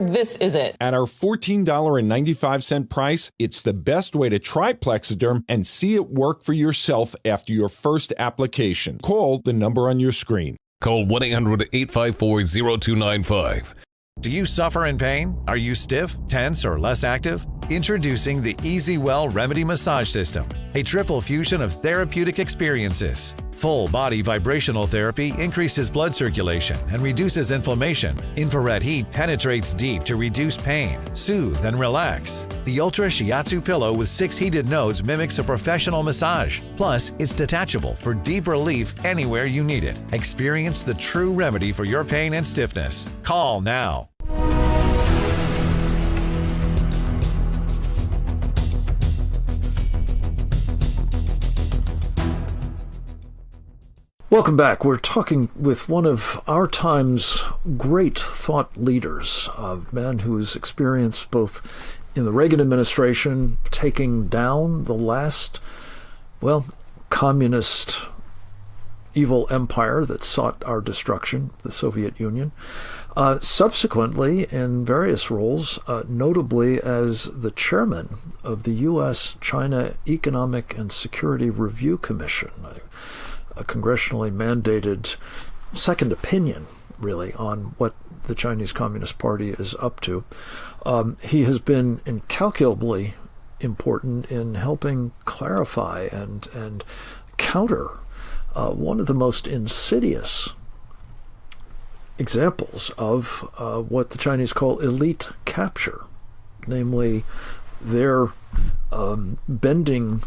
This is it. At our $14.95 price, it's the best way to try Plexiderm and see it work for yourself after your first application. Call the number on your screen. Call 1-800-854-0295. Do you suffer in pain? Are you stiff, tense, or less active? Introducing the Easy Well Remedy Massage System, a triple fusion of therapeutic experiences. Full body vibrational therapy increases blood circulation and reduces inflammation. Infrared heat penetrates deep to reduce pain, soothe, and relax. The Ultra Shiatsu pillow with 6 heated nodes mimics a professional massage. Plus, it's detachable for deep relief anywhere you need it. Experience the true remedy for your pain and stiffness. Call now. Welcome back. We're talking with one of our time's great thought leaders, a man who's experienced both in the Reagan administration taking down the last, communist evil empire that sought our destruction, the Soviet Union. Subsequently, in various roles, notably as the chairman of the U.S.-China Economic and Security Review Commission, a congressionally mandated second opinion, really, on what the Chinese Communist Party is up to. He has been incalculably important in helping clarify and counter one of the most insidious examples of what the Chinese call elite capture, namely their bending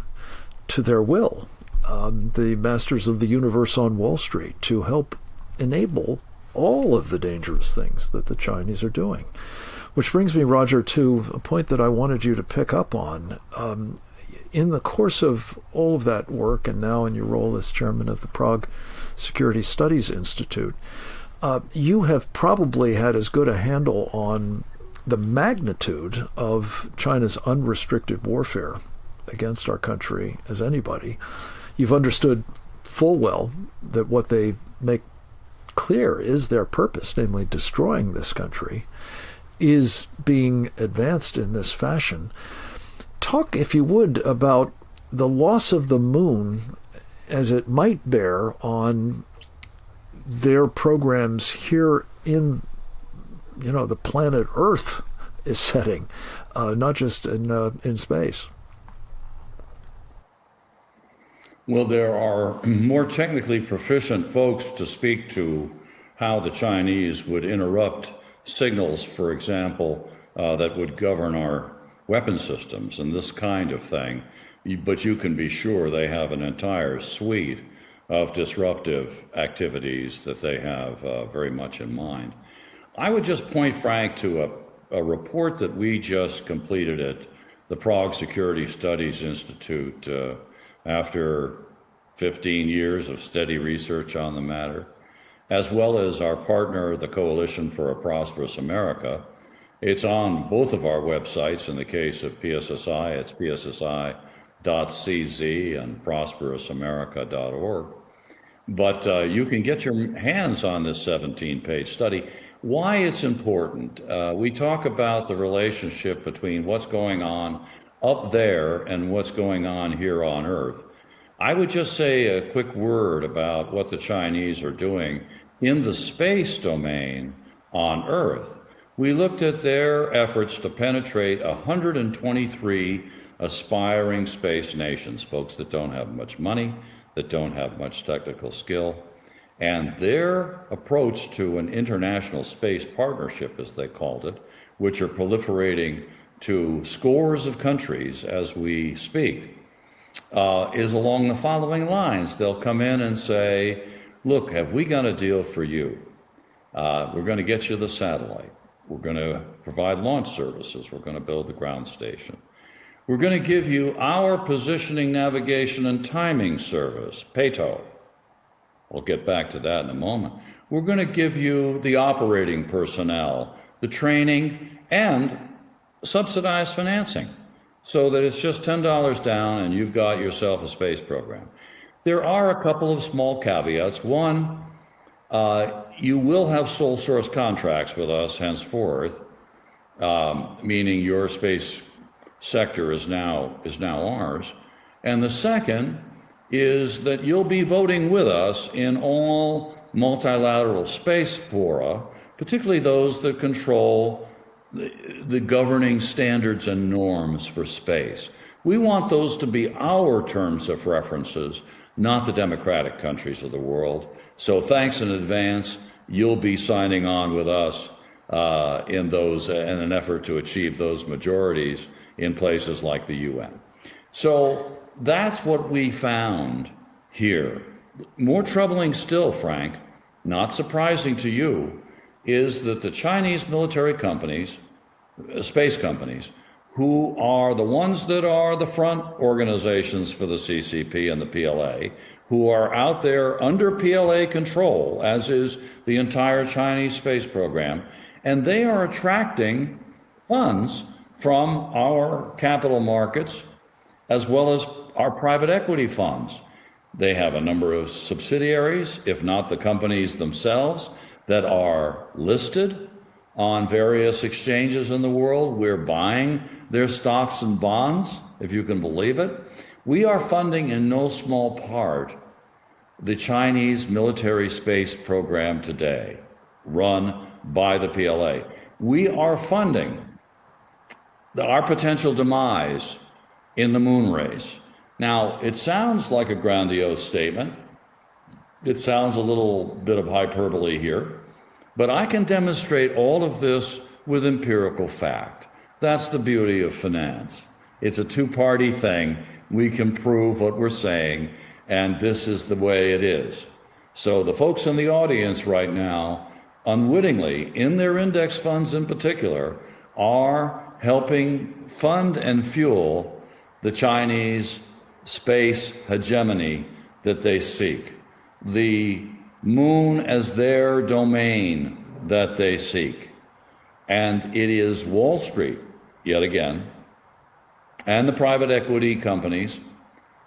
to their will the masters of the universe on Wall Street to help enable all of the dangerous things that the Chinese are doing. Which brings me, Roger, to a point that I wanted you to pick up on. In the course of all of that work, and now in your role as chairman of the Prague Security Studies Institute, you have probably had as good a handle on the magnitude of China's unrestricted warfare against our country as anybody. You've understood full well that what they make clear is their purpose, namely destroying this country, is being advanced in this fashion. Talk, if you would, about the loss of the moon as it might bear on their programs here in, the planet Earth is setting, not just in space. Well, there are more technically proficient folks to speak to how the Chinese would interrupt signals, for example, that would govern our weapon systems and this kind of thing. But you can be sure they have an entire suite of disruptive activities that they have very much in mind. I would just point, Frank, to a report that we just completed at the Prague Security Studies Institute after 15 years of steady research on the matter, as well as our partner, the Coalition for a Prosperous America. It's on both of our websites. In the case of PSSI, it's pssi.cz and prosperousamerica.org. But you can get your hands on this 17-page study. Why it's important. We talk about the relationship between what's going on up there and what's going on here on Earth. I would just say a quick word about what the Chinese are doing in the space domain on Earth. We looked at their efforts to penetrate 123 aspiring space nations, folks that don't have much money, that don't have much technical skill, and their approach to an international space partnership, as they called it, which are proliferating to scores of countries as we speak, is along the following lines. They'll come in and say, look, have we got a deal for you? We're going to get you the satellite. We're going to provide launch services. We're going to build the ground station. We're going to give you our positioning, navigation, and timing service, PATO. We'll get back to that in a moment. We're going to give you the operating personnel, the training, and subsidized financing, so that it's just $10 down and you've got yourself a space program. There are a couple of small caveats. One, you will have sole source contracts with us henceforth, meaning your space sector is now ours. And the second is that you'll be voting with us in all multilateral space fora, particularly those that control the governing standards and norms for space. We want those to be our terms of references, not the democratic countries of the world. So thanks in advance. You'll be signing on with us in an effort to achieve those majorities in places like the UN. So that's what we found here. More troubling still, Frank, not surprising to you, is that the Chinese military companies, space companies, who are the ones that are the front organizations for the CCP and the PLA, who are out there under PLA control, as is the entire Chinese space program, and they are attracting funds from our capital markets as well as our private equity funds. They have a number of subsidiaries, if not the companies themselves, that are listed on various exchanges in the world. We're buying their stocks and bonds, if you can believe it. We are funding in no small part the Chinese military space program today, run by the PLA. We are funding our potential demise in the moon race. Now, it sounds like a grandiose statement. It sounds a little bit of hyperbole here, but I can demonstrate all of this with empirical fact. That's the beauty of finance. It's a two-party thing. We can prove what we're saying, and this is the way it is. So the folks in the audience right now, unwittingly, in their index funds in particular, are helping fund and fuel the Chinese space hegemony that they seek, the moon as their domain that they seek. And it is Wall Street, yet again, and the private equity companies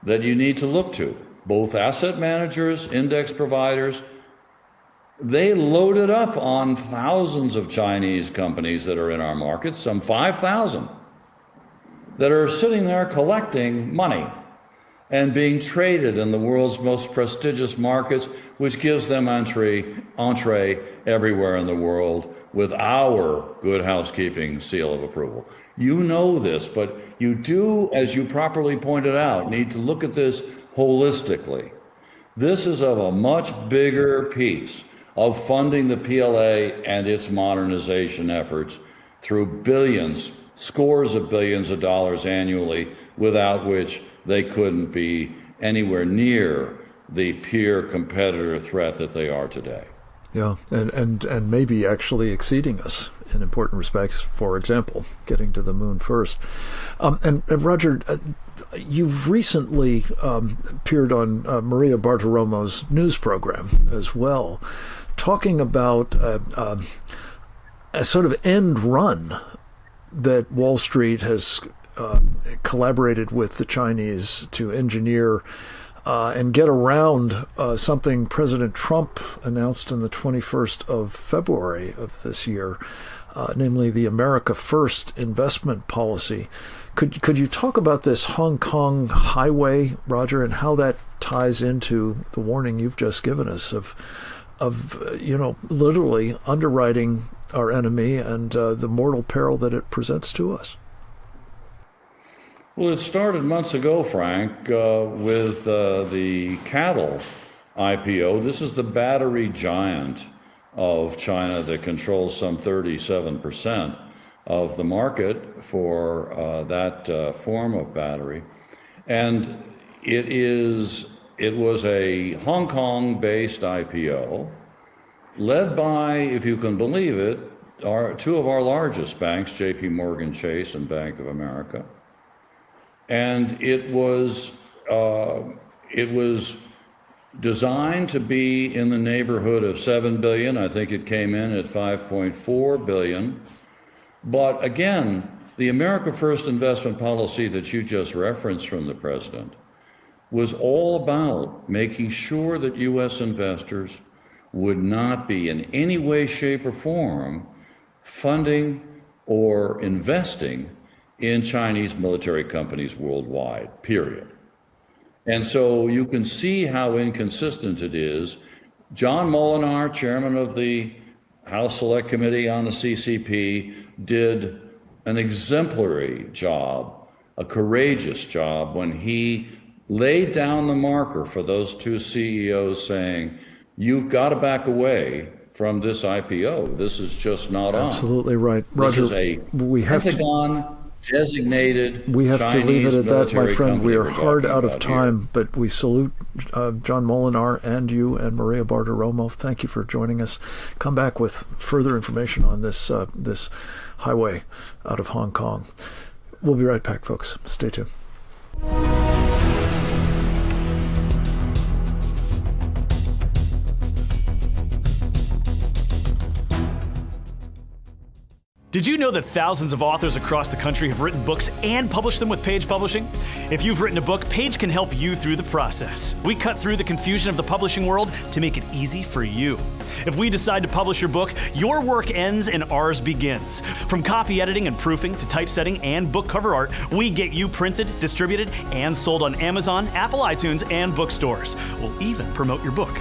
that you need to look to, both asset managers, index providers. They loaded up on thousands of Chinese companies that are in our markets, some 5,000, that are sitting there collecting money and being traded in the world's most prestigious markets, which gives them entree everywhere in the world with our good housekeeping seal of approval. You know this, but you do, as you properly pointed out, need to look at this holistically. This is of a much bigger piece of funding the PLA and its modernization efforts through billions, scores of billions of dollars annually, without which they couldn't be anywhere near the peer competitor threat that they are today. Yeah, and maybe actually exceeding us in important respects. For example, getting to the moon first. And Roger, you've recently appeared on Maria Bartiromo's news program as well, talking about a sort of end run that Wall Street has collaborated with the Chinese to engineer and get around something President Trump announced on the 21st of February of this year, namely the America First investment policy. Could you talk about this Hong Kong highway, Roger, and how that ties into the warning you've just given us of literally underwriting our enemy and the mortal peril that it presents to us? Well, it started months ago, Frank, with the cattle IPO. This is the battery giant of China that controls some 37% of the market for that form of battery. And it was a Hong Kong-based IPO led by, if you can believe it, two of our largest banks, JP Morgan Chase and Bank of America. And it was designed to be in the neighborhood of $7 billion. I think it came in at $5.4 billion. But again, the America First investment policy that you just referenced from the president was all about making sure that U.S. investors would not be in any way, shape, or form funding or investing in Chinese military companies worldwide, period. And so you can see how inconsistent it is. John Molinar, chairman of the House Select Committee on the CCP, did an exemplary job, a courageous job, when he laid down the marker for those two CEOs, saying, you've got to back away from this IPO. This is just not on. Absolutely right. Roger, this is a Pentagon-designated we have Chinese to leave it at that, my friend. We are hard out of time, here. But we salute John Molinar and you and Maria Bartiromo. Thank you for joining us. Come back with further information on this this highway out of Hong Kong. We'll be right back, folks. Stay tuned. Did you know that thousands of authors across the country have written books and published them with Page Publishing? If you've written a book, Page can help you through the process. We cut through the confusion of the publishing world to make it easy for you. If we decide to publish your book, your work ends and ours begins. From copy editing and proofing to typesetting and book cover art, we get you printed, distributed, and sold on Amazon, Apple iTunes, and bookstores. We'll even promote your book.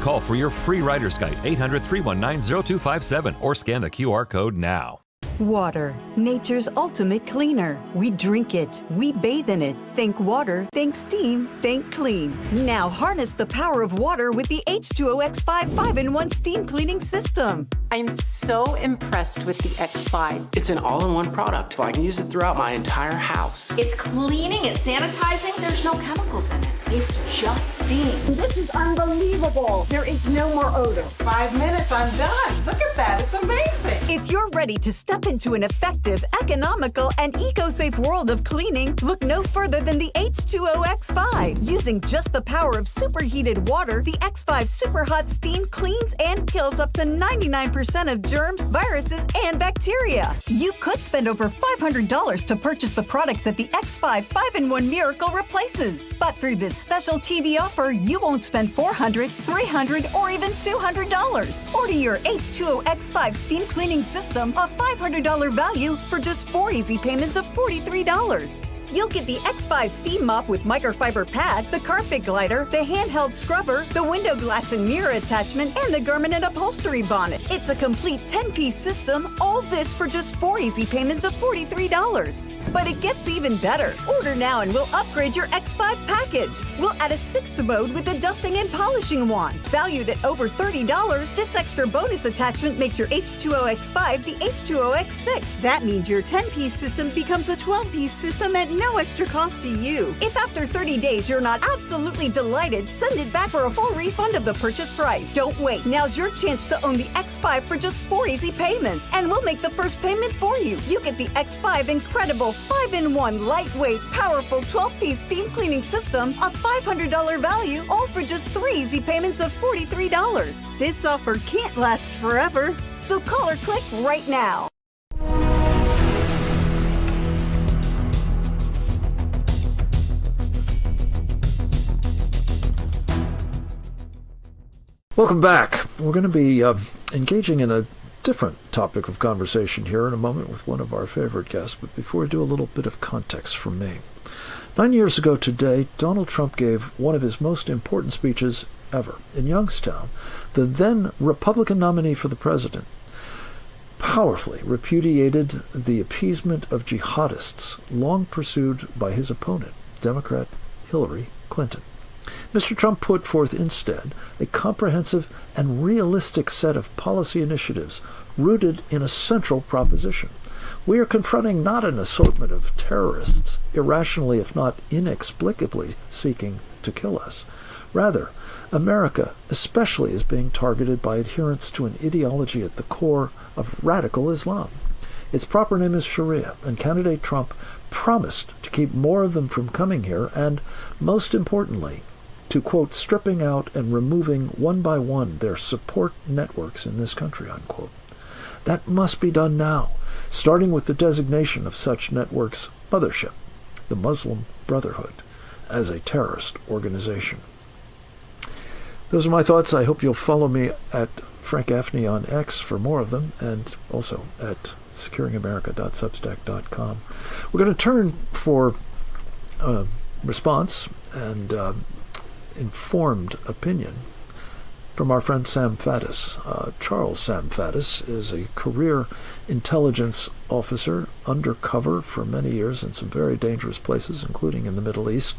Call for your free writer's guide, 800-319-0257, or scan the QR code now. Water, nature's ultimate cleaner. We drink it, we bathe in it. Think water, think steam, think clean. Now harness the power of water with the H2O X5 5-in-1 steam cleaning system. I'm so impressed with the X5. It's an all-in-one product, so I can use it throughout my entire house. It's cleaning, it's sanitizing, there's no chemicals in it. It's just steam. This is unbelievable. There is no more odor. 5 minutes, I'm done. Look at that, it's amazing. If you're ready to step into an effective, economical, and eco-safe world of cleaning, look no further than the H2O X5. Using just the power of superheated water, the X5 Super Hot Steam cleans and kills up to 99% of germs, viruses, and bacteria. You could spend over $500 to purchase the products that the X5 5-in-1 Miracle replaces. But through this special TV offer, you won't spend $400, $300, or even $200. Order your H2O X5 steam cleaning system, a $500 value, for just 4 easy payments of $43. You'll get the X5 steam mop with microfiber pad, the carpet glider, the handheld scrubber, the window glass and mirror attachment, and the garment and upholstery bonnet. It's a complete 10-piece system, all this for just 4 easy payments of $43. But it gets even better. Order now and we'll upgrade your X5 package. We'll add a 6th mode with a dusting and polishing wand. Valued at over $30, this extra bonus attachment makes your H2O X5 the H2O X6. That means your 10-piece system becomes a 12-piece system at no extra cost to you. If after 30 days you're not absolutely delighted, send it back for a full refund of the purchase price. Don't wait. Now's your chance to own the X5 for just 4 easy payments, and we'll make the first payment for you. You get the X5 incredible 5-in-1 lightweight, powerful 12-piece steam cleaning system, a $500 value, all for just 3 easy payments of $43. This offer can't last forever, so call or click right now. Welcome back. We're going to be engaging in a different topic of conversation here in a moment with one of our favorite guests. But before we do, a little bit of context from me. 9 years ago today, Donald Trump gave one of his most important speeches ever in Youngstown. The then Republican nominee for the president powerfully repudiated the appeasement of jihadists long pursued by his opponent, Democrat Hillary Clinton. Mr. Trump put forth instead a comprehensive and realistic set of policy initiatives rooted in a central proposition. We are confronting not an assortment of terrorists, irrationally if not inexplicably seeking to kill us. Rather, America especially is being targeted by adherents to an ideology at the core of radical Islam. Its proper name is Sharia, and candidate Trump promised to keep more of them from coming here and, most importantly, to, quote, stripping out and removing one by one their support networks in this country, unquote. That must be done now, starting with the designation of such networks' mothership, the Muslim Brotherhood, as a terrorist organization. Those are my thoughts. I hope you'll follow me at Frank Gaffney on X for more of them, and also at securingamerica.substack.com. We're going to turn for response and informed opinion from our friend Sam Faddis. Charles Sam Faddis is a career intelligence officer undercover for many years in some very dangerous places, including in the Middle East.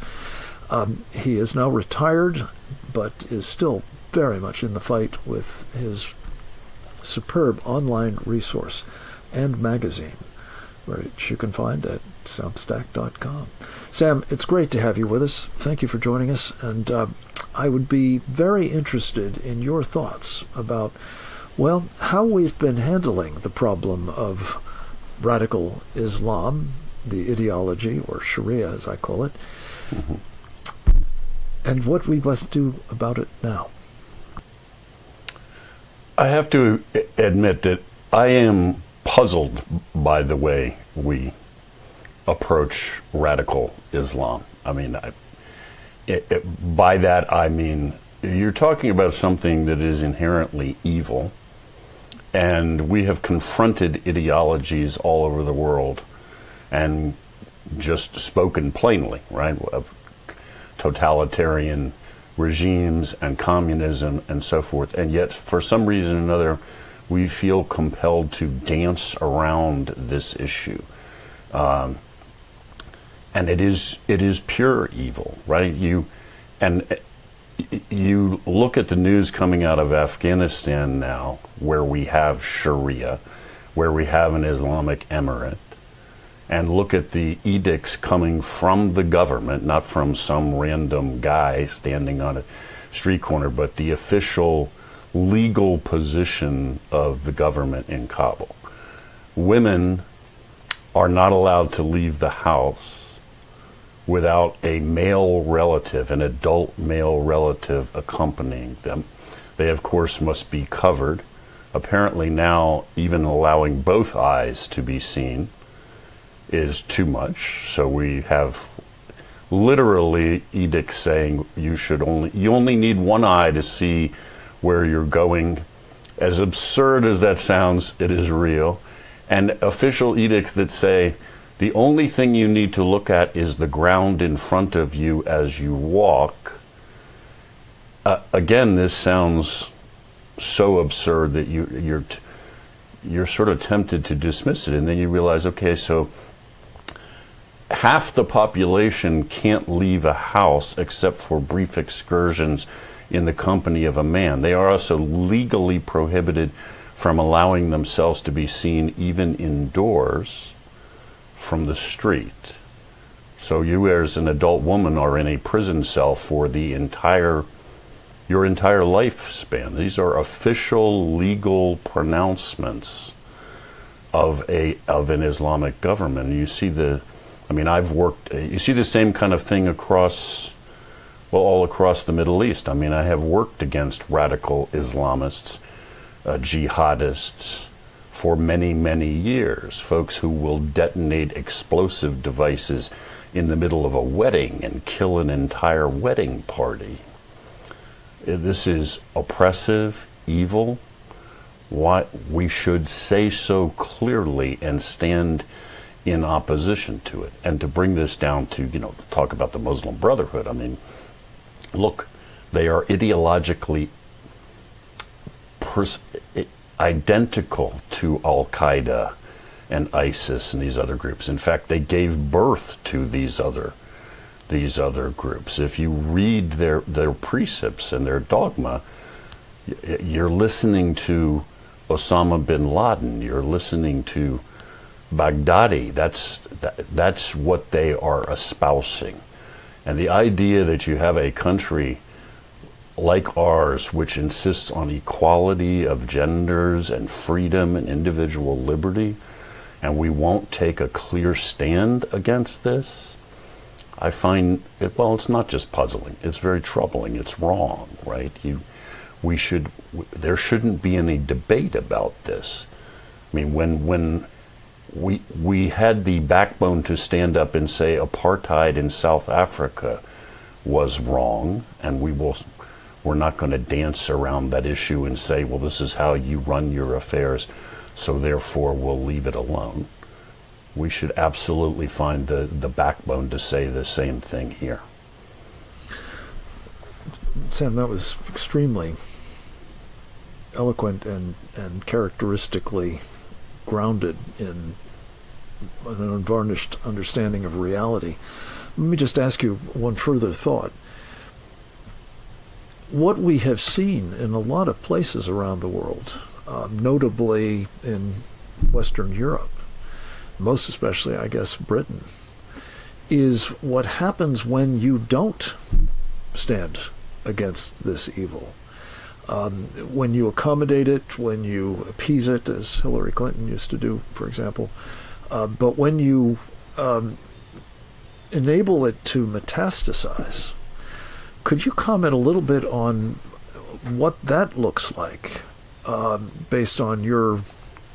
He is now retired, but is still very much in the fight with his superb online resource and magazine, which you can find at substack.com. Sam, it's great to have you with us. Thank you for joining us, and I would be very interested in your thoughts about, well, how we've been handling the problem of radical Islam, the ideology, or Sharia as I call it, and what we must do about it now. I have to admit that I am puzzled by the way we approach radical Islam. I mean, by that I mean you're talking about something that is inherently evil, and we have confronted ideologies all over the world and just spoken plainly, right? Totalitarian regimes and communism and so forth, and yet for some reason or another we feel compelled to dance around this issue, and it is pure evil, right? You look at the news coming out of Afghanistan now, where we have Sharia, where we have an Islamic emirate, and look at the edicts coming from the government, not from some random guy standing on a street corner, but the official legal position of the government in Kabul. Women are not allowed to leave the house without a male relative, an adult male relative accompanying them. They, of course, must be covered. Apparently now, even allowing both eyes to be seen is too much. So we have literally edicts saying you only need one eye to see where you're going. As absurd as that sounds, it is real. And official edicts that say the only thing you need to look at is the ground in front of you as you walk. Again, this sounds so absurd that you're sort of tempted to dismiss it, and then you realize, okay, so half the population can't leave a house except for brief excursions in the company of a man. They are also legally prohibited from allowing themselves to be seen even indoors from the street. So you as an adult woman are in a prison cell for your entire lifespan. These are official legal pronouncements of an Islamic government. You see you see the same kind of thing all across the Middle East. I mean, I have worked against radical Islamists, jihadists, for many, many years. Folks who will detonate explosive devices in the middle of a wedding and kill an entire wedding party. This is oppressive, evil. Why we should say so clearly and stand in opposition to it. And to bring this down to, talk about the Muslim Brotherhood, I mean, look, they are ideologically identical to Al-Qaeda and ISIS and these other groups. In fact, they gave birth to these other groups. If you read their precepts and their dogma, you're listening to Osama bin Laden, you're listening to Baghdadi. That's what they are espousing. And the idea that you have a country like ours, which insists on equality of genders and freedom and individual liberty, and we won't take a clear stand against this, I find it, well, it's not just puzzling, it's very troubling, it's wrong, right? There shouldn't be any debate about this. I mean, when we had the backbone to stand up and say apartheid in South Africa was wrong, and we're not going to dance around that issue and say, well, this is how you run your affairs so therefore we'll leave it alone. We should absolutely find the backbone to say the same thing here. Sam, that was extremely eloquent and characteristically grounded in an unvarnished understanding of reality. Let me just ask you one further thought. What we have seen in a lot of places around the world, notably in Western Europe, most especially, I guess, Britain, is what happens when you don't stand against this evil. When you accommodate it, when you appease it, as Hillary Clinton used to do, for example, but when you enable it to metastasize. Could you comment a little bit on what that looks like, based on your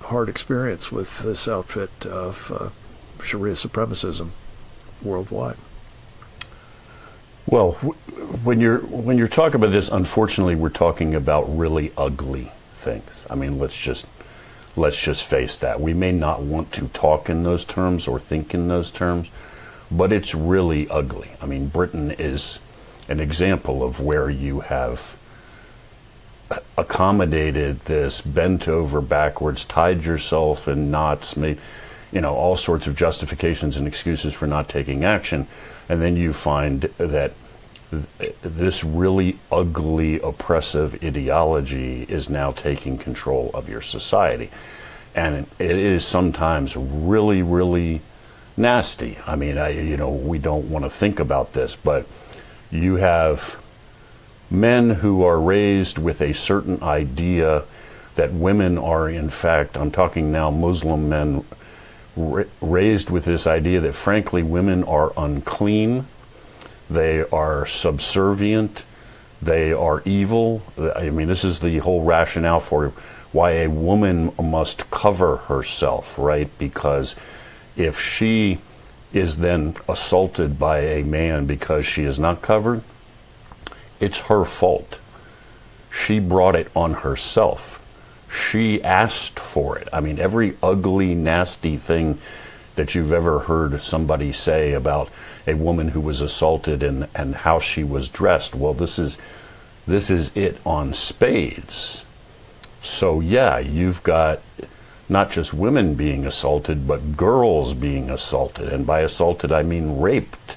hard experience with this outfit of Sharia supremacism worldwide? Well, when you're talking about this, unfortunately, we're talking about really ugly things. I mean, let's just face that. We may not want to talk in those terms or think in those terms, but it's really ugly. I mean, Britain is an example of where you have accommodated this, bent over backwards, tied yourself in knots, made, all sorts of justifications and excuses for not taking action. And then you find that this really ugly, oppressive ideology is now taking control of your society. And it is sometimes really, really nasty. I mean, we don't want to think about this, but you have men who are raised with a certain idea that women are, in fact, I'm talking now Muslim men, raised with this idea that, frankly, women are unclean, they are subservient, they are evil. I mean, this is the whole rationale for why a woman must cover herself, right? Because if she is then assaulted by a man because she is not covered, it's her fault. She brought it on herself. She asked for it. I mean, every ugly, nasty thing that you've ever heard somebody say about a woman who was assaulted and how she was dressed, well, this is it on spades. So yeah, you've got not just women being assaulted, but girls being assaulted. And by assaulted, I mean raped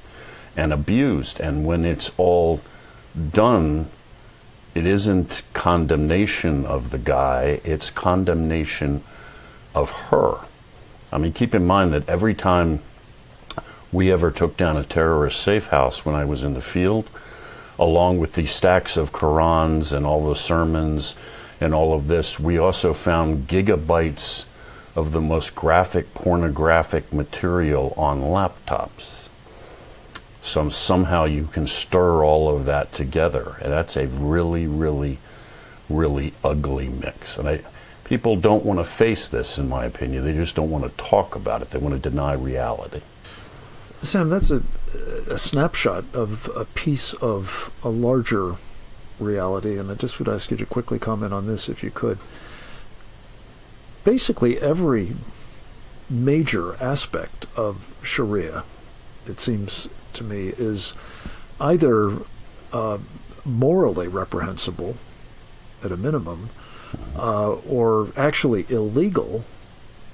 and abused. And when it's all done, it isn't condemnation of the guy, it's condemnation of her. I mean, keep in mind that every time we ever took down a terrorist safe house when I was in the field, along with the stacks of Qurans and all the sermons and all of this, we also found gigabytes of the most graphic, pornographic material on laptops. So somehow you can stir all of that together, and that's a really, really, really ugly mix. And people don't want to face this, in my opinion. They just don't want to talk about it. They want to deny reality. Sam, that's a snapshot of a piece of a larger reality, and I just would ask you to quickly comment on this if you could. Basically, every major aspect of Sharia, it seems to me, is either morally reprehensible, at a minimum, or actually illegal,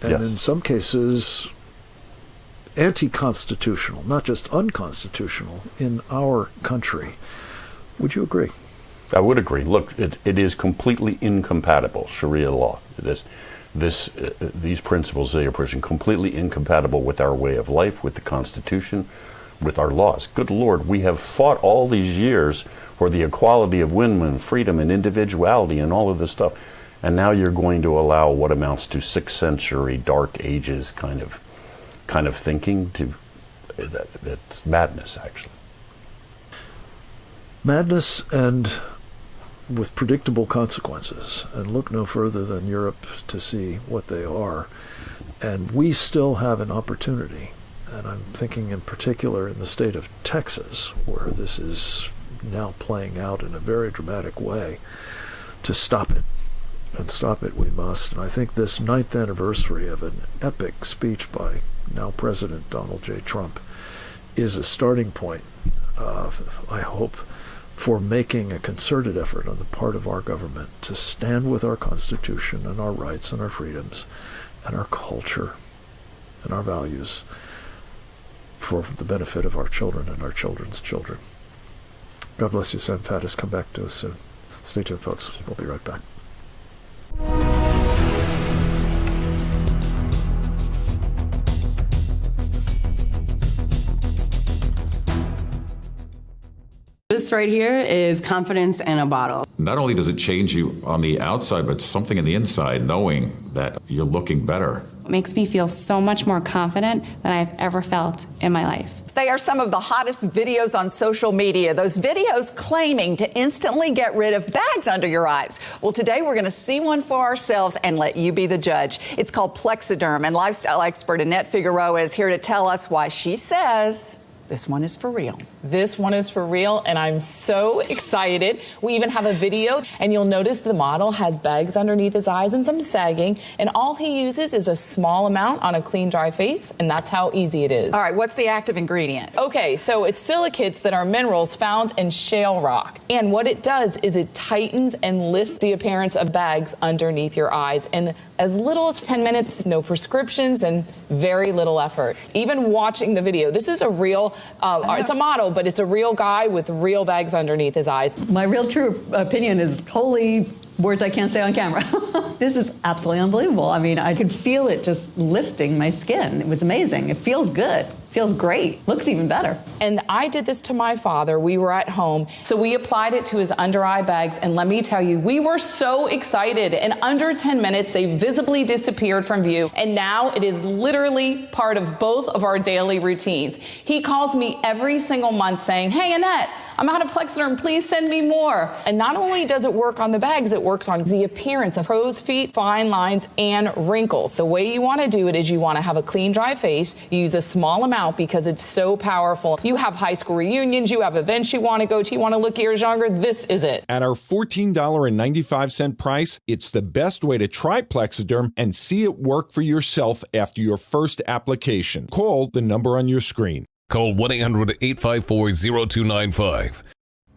and yes, in some cases anti-constitutional, not just unconstitutional, in our country. Would you agree? I would agree. Look, it is completely incompatible, Sharia law. These principles they are pushing, completely incompatible with our way of life, with the Constitution, with our laws. Good Lord, we have fought all these years for the equality of women, freedom, and individuality, and all of this stuff, and now you're going to allow what amounts to 6th century Dark Ages kind of thinking to. That's madness, actually. Madness, and with predictable consequences, and look no further than Europe to see what they are. And we still have an opportunity, and I'm thinking in particular in the state of Texas, where this is now playing out in a very dramatic way, to stop it. and stop it we must. And I think this 9th anniversary of an epic speech by now President Donald J. Trump is a starting point, I hope, for making a concerted effort on the part of our government to stand with our Constitution and our rights and our freedoms and our culture and our values for the benefit of our children and our children's children. God bless you, Sam Faddis. Come back to us soon. Stay tuned, folks. We'll be right back. This right here is confidence in a bottle. Not only does it change you on the outside, but something on the inside, knowing that you're looking better. It makes me feel so much more confident than I've ever felt in my life. They are some of the hottest videos on social media. Those videos claiming to instantly get rid of bags under your eyes. Well, today we're going to see one for ourselves and let you be the judge. It's called Plexiderm, and lifestyle expert Annette Figueroa is here to tell us why she says this one is for real. This one is for real, and I'm so excited. We even have a video, and you'll notice the model has bags underneath his eyes and some sagging, and all he uses is a small amount on a clean, dry face, and that's how easy it is. All right, what's the active ingredient? Okay, so it's silicates that are minerals found in shale rock, and what it does is it tightens and lifts the appearance of bags underneath your eyes, and as little as 10 minutes, no prescriptions, and very little effort. Even watching the video, this is a real, it's a model, but it's a real guy with real bags underneath his eyes. My real true opinion is holy words I can't say on camera. This is absolutely unbelievable. I mean, I could feel it just lifting my skin. It was amazing. It feels good. Feels great. Looks even better. And I did this to my father. We were at home. So we applied it to his under eye bags. And let me tell you, we were so excited. In under 10 minutes, they visibly disappeared from view. And now it is literally part of both of our daily routines. He calls me every single month saying, "Hey, Annette, I'm out of Plexiderm. Please send me more." And not only does it work on the bags, it works on the appearance of crow's feet, fine lines, and wrinkles. The way you want to do it is you want to have a clean, dry face. You use a small amount because it's so powerful. You have high school reunions, you have events you want to go to, you want to look years younger. This is it. At our $14.95 price, it's the best way to try Plexiderm and see it work for yourself after your first application. Call the number on your screen. Call 1-800-854-0295.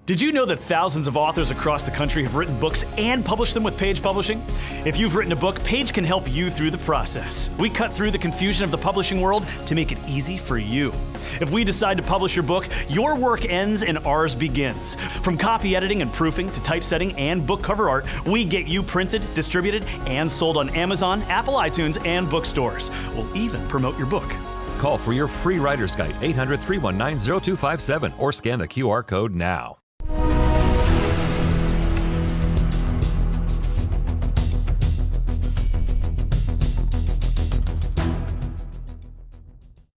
Did you know that thousands of authors across the country have written books and published them with Page Publishing? If you've written a book, Page can help you through the process. We cut through the confusion of the publishing world to make it easy for you. If we decide to publish your book, your work ends and ours begins. From copy editing and proofing to typesetting and book cover art, we get you printed, distributed, and sold on Amazon, Apple iTunes, and bookstores. We'll even promote your book. Call for your free writer's guide, 800-319-0257, or scan the QR code now.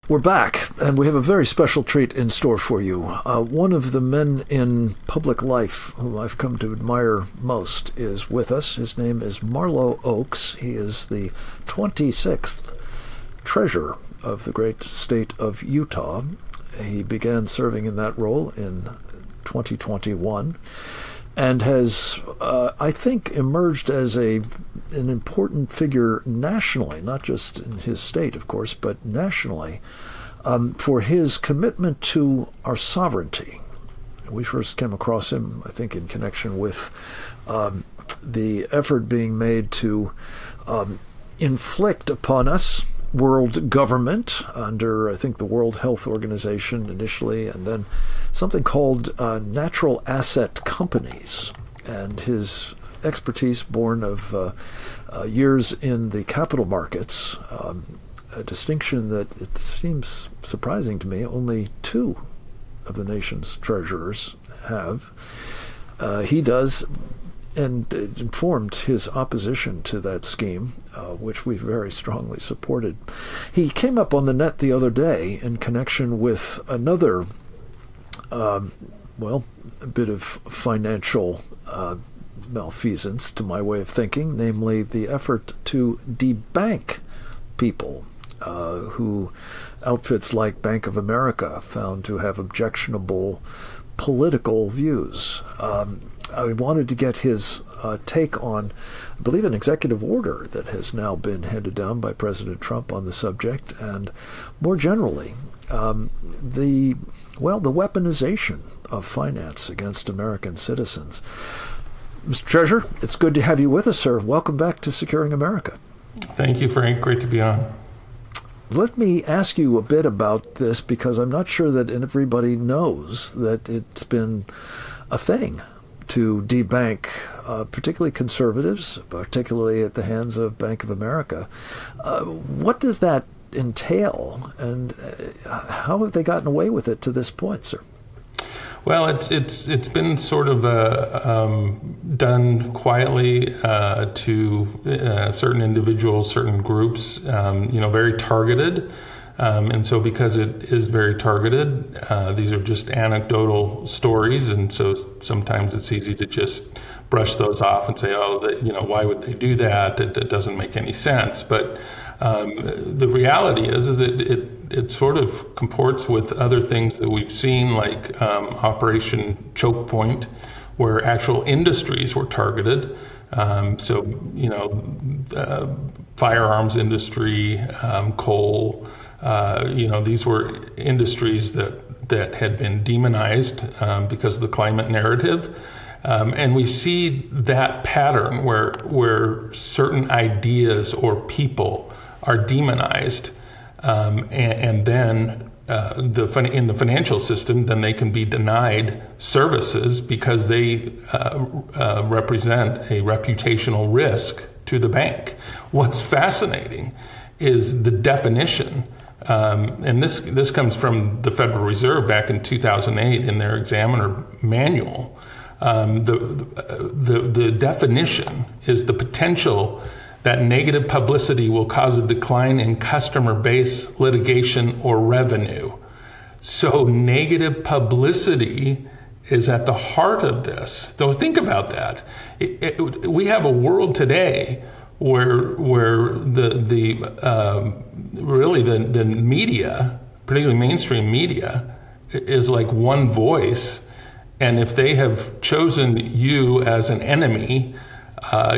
We're back, and we have a very special treat in store for you. One of the men in public life whom I've come to admire most is with us. His name is Marlo Oaks. He is the 26th treasurer of the great state of Utah. He began serving in that role in 2021 and has, I think, emerged as an important figure nationally, not just in his state, of course, but nationally, for his commitment to our sovereignty. We first came across him, I think, in connection with the effort being made to inflict upon us world government under, I think, the World Health Organization initially, and then something called natural asset companies. And his expertise, born of years in the capital markets, a distinction that it seems surprising to me only two of the nation's treasurers have. He does, and informed his opposition to that scheme, which we very strongly supported. He came up on the net the other day in connection with another, a bit of financial malfeasance to my way of thinking, namely the effort to debank people who outfits like Bank of America found to have objectionable political views. I wanted to get his take on, I believe, an executive order that has now been handed down by President Trump on the subject, and more generally, the weaponization of finance against American citizens. Mr. Treasurer, it's good to have you with us, sir. Welcome back to Securing America. Thank you, Frank. Great to be on. Let me ask you a bit about this, because I'm not sure that everybody knows that it's been a thing to debank, particularly conservatives, particularly at the hands of Bank of America. What does that entail, and how have they gotten away with it to this point, sir? Well, it's been sort of done quietly to certain individuals, certain groups, very targeted. And so because it is very targeted, these are just anecdotal stories, and so sometimes it's easy to just brush those off and say, why would they do that? It doesn't make any sense. But the reality is it sort of comports with other things that we've seen, like Operation Choke Point, where actual industries were targeted. Firearms industry, coal, these were industries that had been demonized because of the climate narrative. And we see that pattern where certain ideas or people are demonized, and then in the financial system, then they can be denied services because they represent a reputational risk to the bank. What's fascinating is the definition, and this comes from the Federal Reserve back in 2008 in their examiner manual. The definition is the potential that negative publicity will cause a decline in customer base, litigation, or revenue. So negative publicity is at the heart of this. So think about that. We have a world today where the media, particularly mainstream media, is like one voice. And if they have chosen you as an enemy,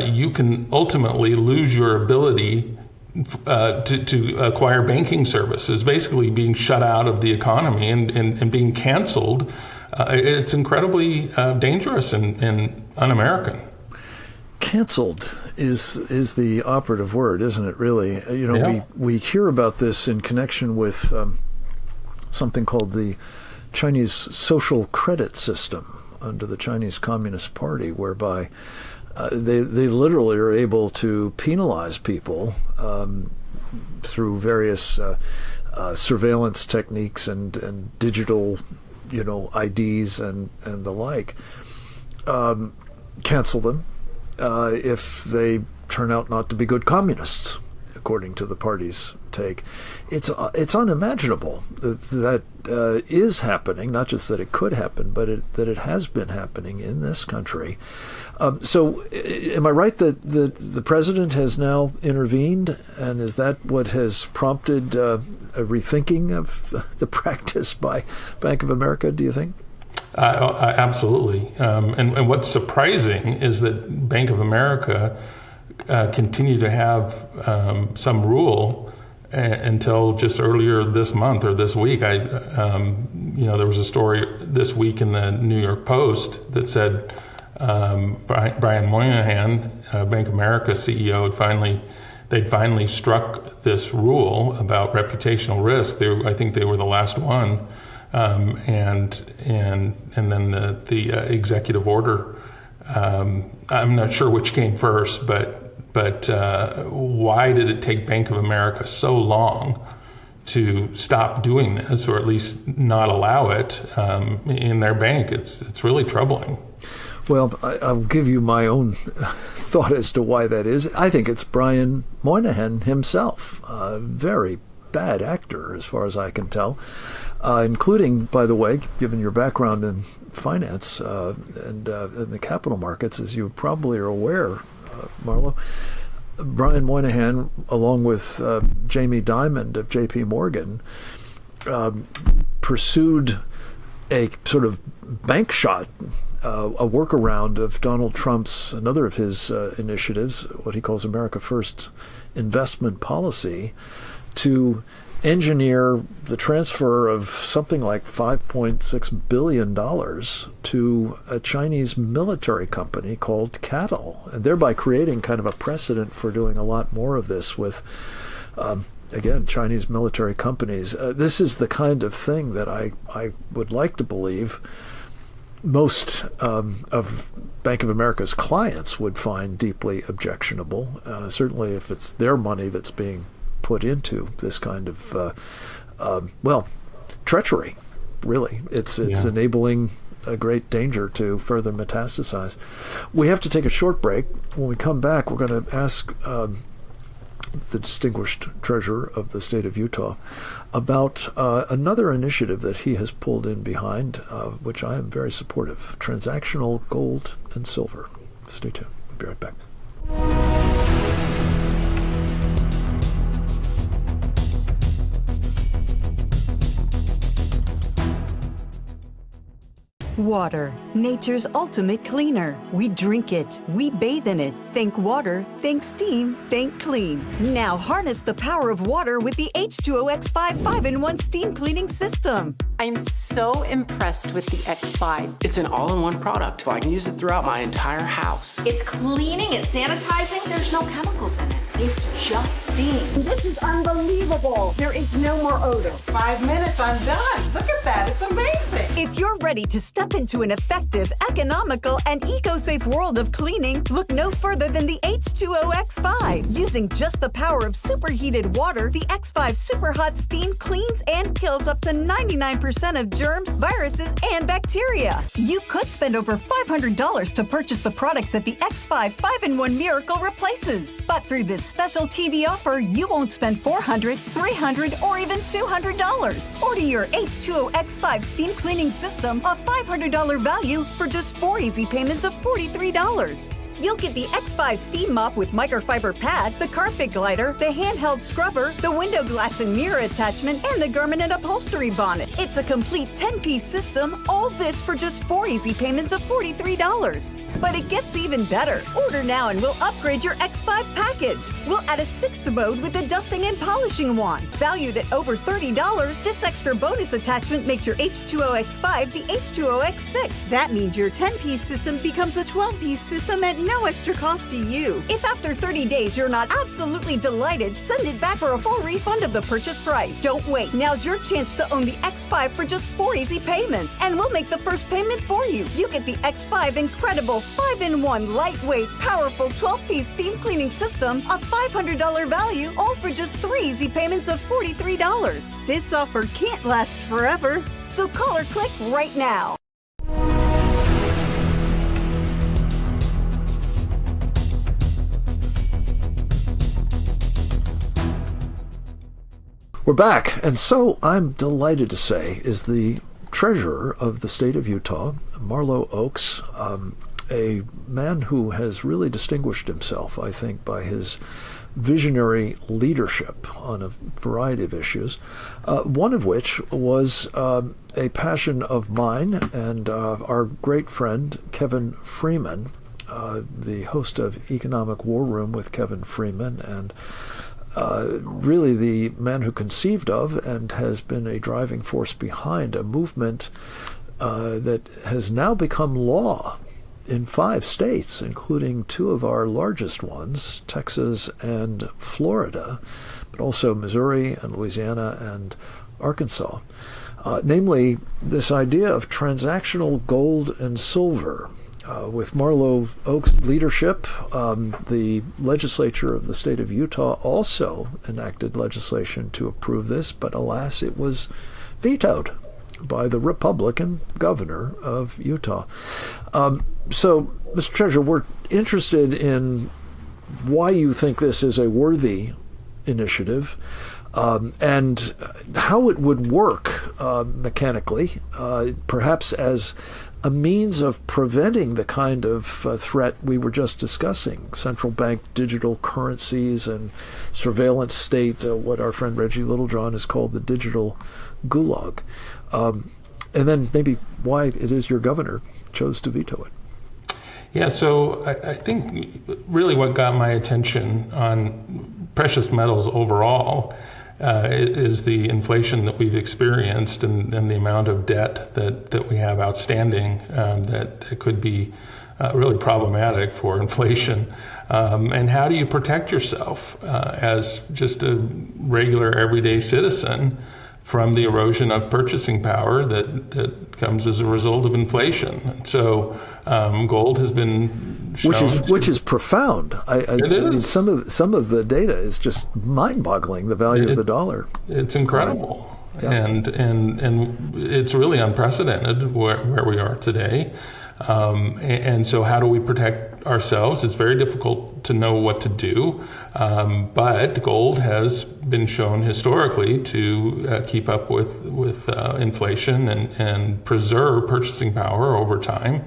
you can ultimately lose your ability to acquire banking services, basically being shut out of the economy and being canceled. It's incredibly dangerous and un-American. Canceled is the operative word, isn't it, really? Yeah. We hear about this in connection with something called the Chinese social credit system under the Chinese Communist Party, whereby they literally are able to penalize people through various surveillance techniques and digital, IDs and the like. Cancel them if they turn out not to be good communists, according to the party's take. It's unimaginable that is happening, not just that it could happen, but that it has been happening in this country. So am I right that the president has now intervened, and is that what has prompted a rethinking of the practice by Bank of America, do you think? Absolutely. And what's surprising is that Bank of America continue to have some rule until just earlier this month or this week. There was a story this week in the New York Post that said Brian Moynihan, Bank of America CEO, they'd finally struck this rule about reputational risk. I think they were the last one, and then the executive order. I'm not sure which came first, but why did it take Bank of America so long to stop doing this, or at least not allow it in their bank? It's really troubling. Well, I'll give you my own thought as to why that is. I think it's Brian Moynihan himself, a very bad actor as far as I can tell, including, by the way, given your background in finance and in the capital markets, as you probably are aware, Marlo, Brian Moynihan, along with Jamie Dimon of J.P. Morgan, pursued a sort of bank shot, a workaround of Donald Trump's, another of his initiatives, what he calls America First investment policy, to engineer the transfer of something like $5.6 billion to a Chinese military company called Cattle, and thereby creating kind of a precedent for doing a lot more of this with, again, Chinese military companies. This is the kind of thing that I would like to believe most of Bank of America's clients would find deeply objectionable, certainly if it's their money that's being put into this kind of, treachery, really. It's enabling a great danger to further metastasize. We have to take a short break. When we come back, we're going to ask the distinguished treasurer of the state of Utah about another initiative that he has pulled in behind, which I am very supportive, transactional gold and silver. Stay tuned. We'll be right back. Water, nature's ultimate cleaner. We drink it, we bathe in it. Think water, think steam, think clean. Now harness the power of water with the H2O X5 5-in-1 steam cleaning system. I'm so impressed with the X5. It's an all-in-one product. I can use it throughout my entire house. It's cleaning, it's sanitizing, there's no chemicals in it. It's just steam. This is unbelievable. There is no more odor. 5 minutes, I'm done. Look at that, it's amazing. If you're ready to step into an effective, economical, and eco-safe world of cleaning, look no further than the H2O X5. Using just the power of superheated water, the X5 Super Hot Steam cleans and kills up to 99% of germs, viruses, and bacteria. You could spend over $500 to purchase the products that the X5 5-in-1 Miracle replaces. But through this special TV offer, you won't spend $400, $300, or even $200. Order your H2O X5 steam cleaning system, a $500 value, for just 4 easy payments of $43. You'll get the X5 steam mop with microfiber pad, the carpet glider, the handheld scrubber, the window glass and mirror attachment, and the garment and upholstery bonnet. It's a complete 10-piece system, all this for just 4 easy payments of $43. But it gets even better. Order now and we'll upgrade your X5 package. We'll add a 6th mode with a dusting and polishing wand. Valued at over $30, this extra bonus attachment makes your H2O X5 the H2O X6. That means your 10-piece system becomes a 12-piece system at no extra cost to you. If after 30 days you're not absolutely delighted, send it back for a full refund of the purchase price. Don't wait. Now's your chance to own the X5 for just 4 easy payments, and we'll make the first payment for you. You get the X5 incredible 5-in-1 lightweight, powerful 12-piece steam cleaning system, a $500 value, all for just 3 easy payments of $43. This offer can't last forever, so call or click right now. We're back, and so I'm delighted to say is the treasurer of the state of Utah, Marlo Oaks, a man who has really distinguished himself, I think, by his visionary leadership on a variety of issues, one of which was a passion of mine and our great friend Kevin Freeman, the host of Economic War Room with Kevin Freeman, and really the man who conceived of and has been a driving force behind a movement that has now become law in 5 states, including 2 of our largest ones, Texas and Florida, but also Missouri and Louisiana and Arkansas. Namely, this idea of transactional gold and silver. With Marlo Oaks' leadership, the legislature of the state of Utah also enacted legislation to approve this, but alas, it was vetoed by the Republican governor of Utah. So, Mr. Treasurer, we're interested in why you think this is a worthy initiative, and how it would work mechanically, perhaps as a means of preventing the kind of threat we were just discussing, central bank digital currencies and surveillance state, what our friend Reggie Littlejohn has called the digital gulag. And then maybe why it is your governor chose to veto it. Yeah, so I think really what got my attention on precious metals overall is the inflation that we've experienced and the amount of debt that we have outstanding that could be really problematic for inflation. And how do you protect yourself as just a regular everyday citizen from the erosion of purchasing power that comes as a result of inflation? So gold has been shown which is profound. I mean, some of the data is just mind-boggling. The value of the dollar. It's incredible. Yeah. And it's really unprecedented where we are today. And so how do we protect ourselves? It's very difficult to know what to do, but gold has been shown historically to keep up with inflation and preserve purchasing power over time.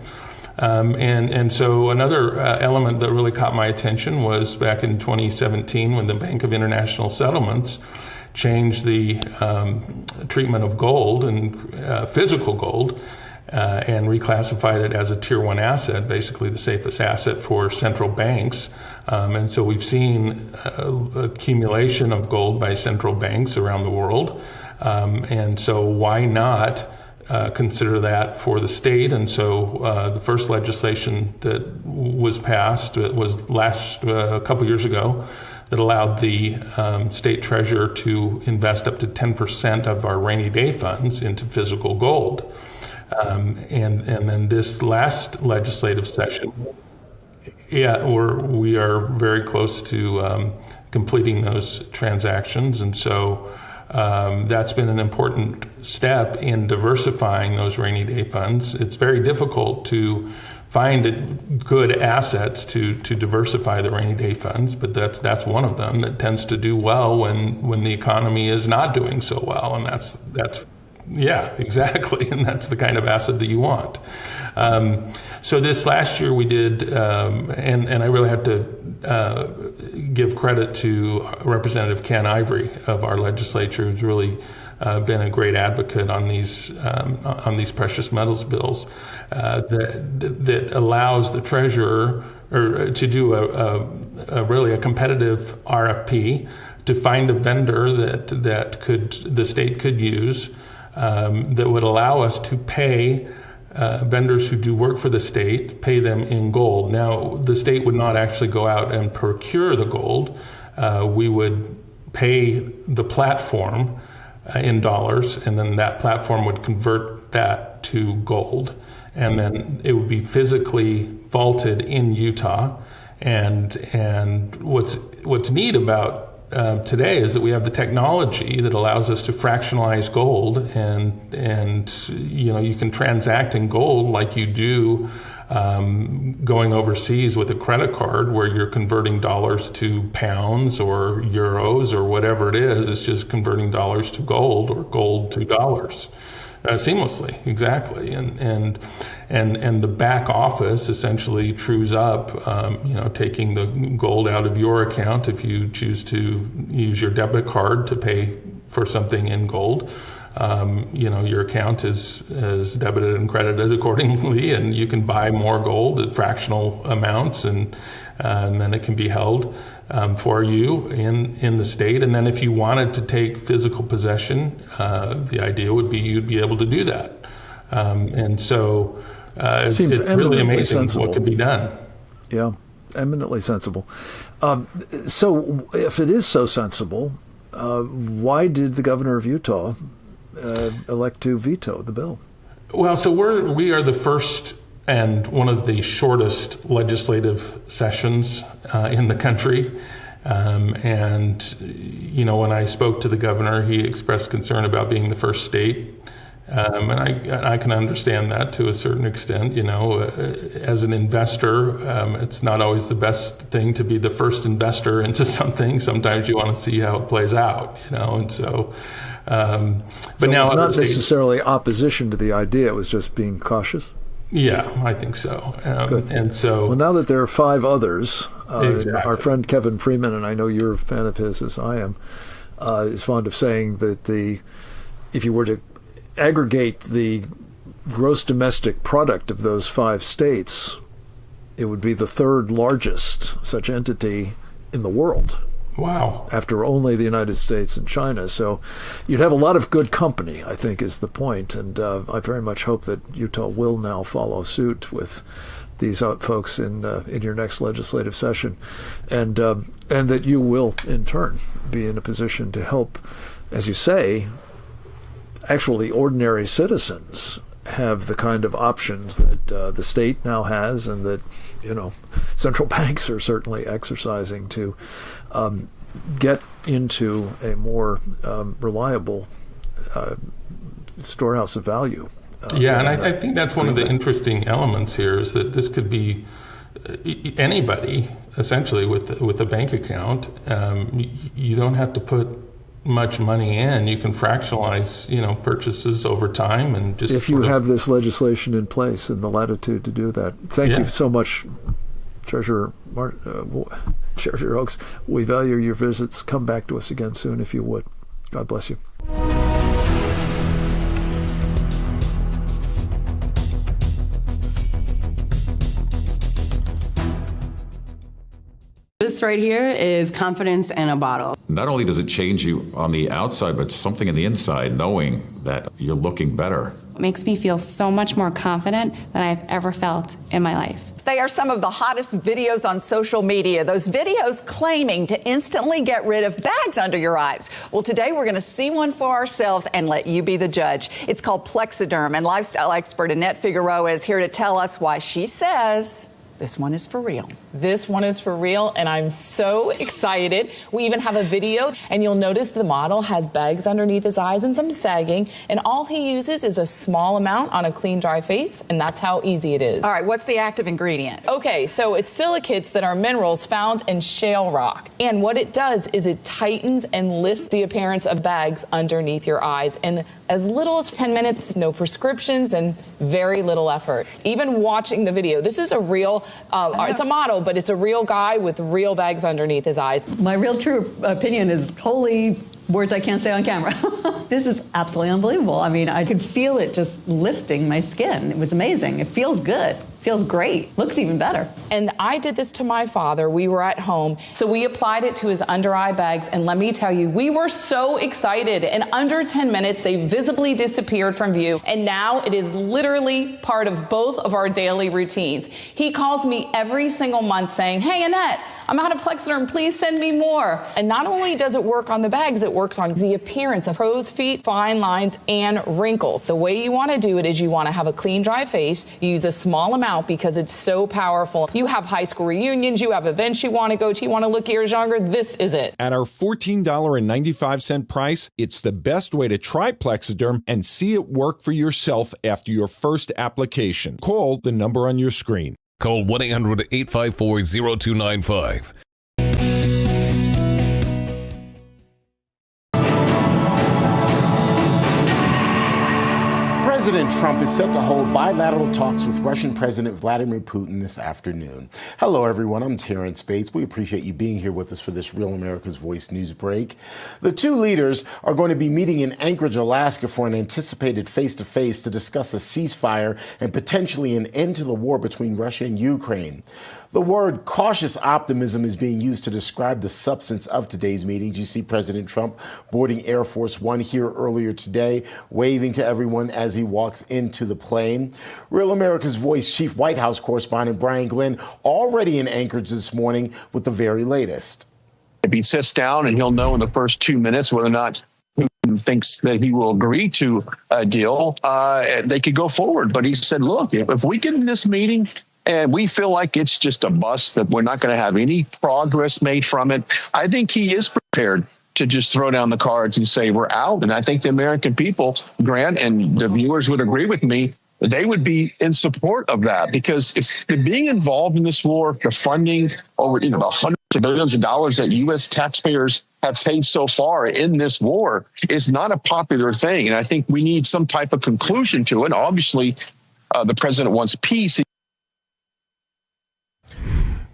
And so another element that really caught my attention was back in 2017 when the Bank of International Settlements changed the treatment of gold and physical gold and reclassified it as a Tier 1 asset, basically the safest asset for central banks. And so we've seen accumulation of gold by central banks around the world. And so why not consider that for the state? And so the first legislation that was passed was a couple years ago that allowed the state treasurer to invest up to 10% of our rainy day funds into physical gold. And then this last legislative session, we are very close to completing those transactions. And so that's been an important step in diversifying those rainy day funds. It's very difficult to find good assets to diversify the rainy day funds, but that's one of them that tends to do well when the economy is not doing so well, and that's yeah, exactly, and that's the kind of asset that you want. So this last year we did, and I really have to give credit to Representative Ken Ivory of our legislature, who's really been a great advocate on these precious metals bills that allows the treasurer to do a really competitive RFP to find a vendor that the state could use. That would allow us to pay vendors who do work for the state, pay them in gold. Now, the state would not actually go out and procure the gold. We would pay the platform in dollars, and then that platform would convert that to gold. And then it would be physically vaulted in Utah. And what's neat about today is that we have the technology that allows us to fractionalize gold, and you can transact in gold like you do going overseas with a credit card, where you're converting dollars to pounds or euros or whatever it is. It's just converting dollars to gold or gold to dollars seamlessly, exactly. And the back office essentially trues up, taking the gold out of your account if you choose to use your debit card to pay for something in gold. Your account is debited and credited accordingly, and you can buy more gold at fractional amounts, and then it can be held for you in the state. And then if you wanted to take physical possession, the idea would be you'd be able to do that. And so it's really amazing what could be done. Yeah, eminently sensible. So if it is so sensible, why did the governor of Utah elect to veto the bill? Well, so we are the first and one of the shortest legislative sessions in the country. And when I spoke to the governor, he expressed concern about being the first state. And I can understand that to a certain extent. As an investor, it's not always the best thing to be the first investor into something. Sometimes you want to see how it plays out, and so. But now it's not necessarily opposition to the idea; it was just being cautious. Yeah, I think so. Good. And so, well, now that there are 5 others, exactly. Our friend Kevin Freeman, and I know you're a fan of his as I am, is fond of saying that if you were to aggregate the gross domestic product of those 5 states, it would be the 3rd largest such entity in the world. Wow. After only the United States and China. So you'd have a lot of good company, I think, is the point. And I very much hope that Utah will now follow suit with these folks in your next legislative session, and that you will, in turn, be in a position to help, as you say, actually ordinary citizens have the kind of options that the state now has, and that central banks are certainly exercising to get into a more reliable storehouse of value. And I think that's one of the interesting elements here, is that this could be anybody, essentially, with a bank account. You don't have to put much money in. You can fractionalize, purchases over time, and just if you have this legislation in place and the latitude to do that. Thank you so much, Treasurer Oaks. We value your visits. Come back to us again soon if you would. God bless you. This right here is confidence in a bottle. Not only does it change you on the outside, but something in the inside, knowing that you're looking better. It makes me feel so much more confident than I've ever felt in my life. They are some of the hottest videos on social media. Those videos claiming to instantly get rid of bags under your eyes. Well, today we're going to see one for ourselves and let you be the judge. It's called Plexiderm, and lifestyle expert Annette Figueroa is here to tell us why she says this one is for real. This one is for real, and I'm so excited. We even have a video, and you'll notice the model has bags underneath his eyes and some sagging, and all he uses is a small amount on a clean, dry face, and that's how easy it is. All right, what's the active ingredient? Okay, so it's silicates that are minerals found in shale rock, and what it does is it tightens and lifts the appearance of bags underneath your eyes in as little as 10 minutes, no prescriptions, and very little effort. Even watching the video, this is a real, it's a model, but it's a real guy with real bags underneath his eyes. My real true opinion is holy words I can't say on camera. This is absolutely unbelievable. I mean, I could feel it just lifting my skin. It was amazing. It feels good. Feels great. Looks even better. And I did this to my father. We were at home, so we applied it to his under eye bags, and let me tell you, we were so excited. In under 10 minutes, they visibly disappeared from view, and now it is literally part of both of our daily routines. He calls me every single month saying, "Hey, Annette, I'm out of Plexiderm, please send me more." And not only does it work on the bags, it works on the appearance of crow's feet, fine lines, and wrinkles. The way you want to do it is you want to have a clean, dry face. You use a small amount because it's so powerful. You have high school reunions, you have events you want to go to, you want to look years younger, this is it. At our $14.95 price, it's the best way to try Plexiderm and see it work for yourself after your first application. Call the number on your screen. Call 1-800-854-0295. President Trump is set to hold bilateral talks with Russian President Vladimir Putin this afternoon. Hello, everyone. I'm Terrence Bates. We appreciate you being here with us for this Real America's Voice news break. The two leaders are going to be meeting in Anchorage, Alaska for an anticipated face-to-face to discuss a ceasefire and potentially an end to the war between Russia and Ukraine. The word cautious optimism is being used to describe the substance of today's meetings. You see President Trump boarding Air Force One here earlier today, waving to everyone as he walks into the plane. Real America's Voice Chief White House correspondent Brian Glenn already in Anchorage this morning with the very latest. If he sits down and he'll know in the first 2 minutes whether or not Putin thinks that he will agree to a deal, they could go forward. But he said, look, if we get in this meeting and we feel like it's just a bust, that we're not going to have any progress made from it, I think he is prepared to just throw down the cards and say we're out. And I think the American people, Grant, and the viewers would agree with me, they would be in support of that, because if being involved in this war, the funding over the hundreds of billions of dollars that U.S. taxpayers have paid so far in this war is not a popular thing. And I think we need some type of conclusion to it. Obviously, the president wants peace.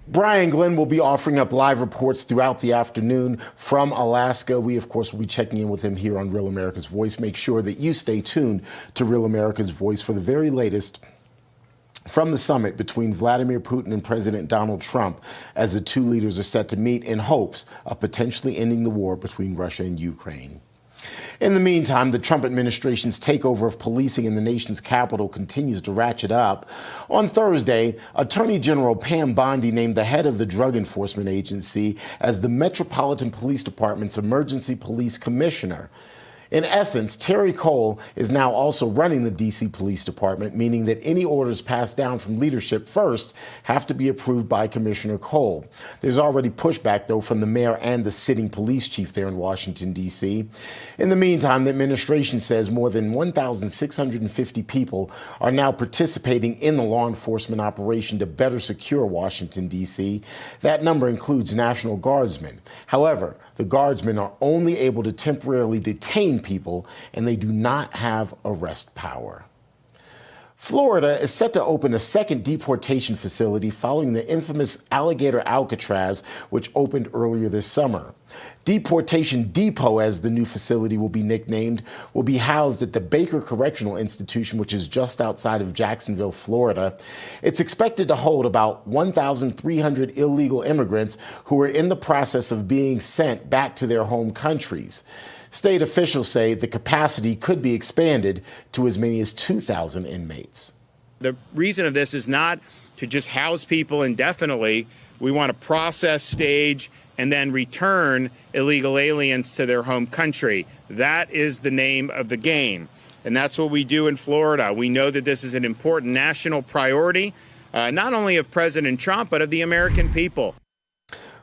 Brian Glenn will be offering up live reports throughout the afternoon from Alaska. We, of course, will be checking in with him here on Real America's Voice. Make sure that you stay tuned to Real America's Voice for the very latest from the summit between Vladimir Putin and President Donald Trump, as the two leaders are set to meet in hopes of potentially ending the war between Russia and Ukraine. In the meantime, the Trump administration's takeover of policing in the nation's capital continues to ratchet up. On Thursday, Attorney General Pam Bondi named the head of the Drug Enforcement Agency as the Metropolitan Police Department's Emergency Police Commissioner. In essence, Terry Cole is now also running the D.C. Police Department, meaning that any orders passed down from leadership first have to be approved by Commissioner Cole. There's already pushback, though, from the mayor and the sitting police chief there in Washington, D.C. In the meantime, the administration says more than 1,650 people are now participating in the law enforcement operation to better secure Washington, D.C. That number includes National Guardsmen. However, the Guardsmen are only able to temporarily detain people, and they do not have arrest power. Florida is set to open a second deportation facility following the infamous alligator Alcatraz, which opened earlier this summer. Deportation Depot, as the new facility will be nicknamed, will be housed at the Baker Correctional Institution, which is just outside of Jacksonville, Florida. It's expected to hold about 1,300 illegal immigrants who are in the process of being sent back to their home countries. State officials say the capacity could be expanded to as many as 2,000 inmates. The reason of this is not to just house people indefinitely. We want to process, stage, and then return illegal aliens to their home country. That is the name of the game. And that's what we do in Florida. We know that this is an important national priority, not only of President Trump, but of the American people.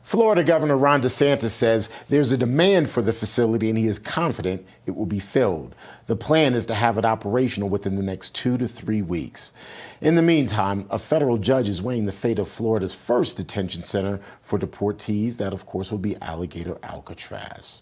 Florida Governor Ron DeSantis says there's a demand for the facility and he is confident it will be filled. The plan is to have it operational within the next 2 to 3 weeks. In the meantime, a federal judge is weighing the fate of Florida's first detention center for deportees. That, of course, will be Alligator Alcatraz.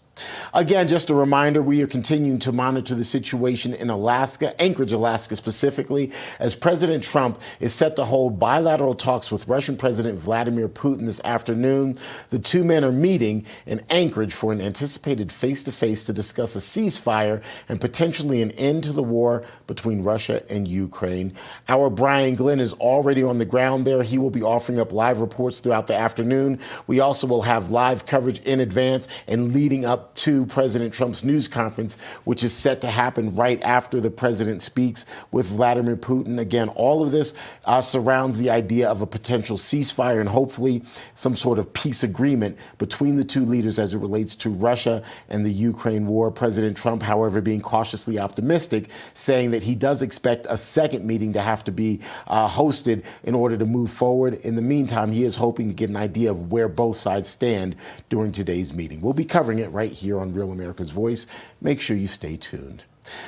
Again, just a reminder, we are continuing to monitor the situation in Alaska, Anchorage, Alaska specifically, as President Trump is set to hold bilateral talks with Russian President Vladimir Putin this afternoon. The two men are meeting in Anchorage for an anticipated face-to-face to discuss a ceasefire and potentially an end to the war between Russia and Ukraine. Our Brian Glenn is already on the ground there. He will be offering up live reports throughout the afternoon. We also will have live coverage in advance and leading up to President Trump's news conference, which is set to happen right after the president speaks with Vladimir Putin. Again, all of this surrounds the idea of a potential ceasefire and hopefully some sort of peace agreement between the two leaders as it relates to Russia and the Ukraine war. President Trump, however, being cautiously optimistic, saying that he does expect a second meeting to have to be hosted in order to move forward. In the meantime, he is hoping to get an idea of where both sides stand during today's meeting. We'll be covering it right here on Real America's Voice. Make sure you stay tuned.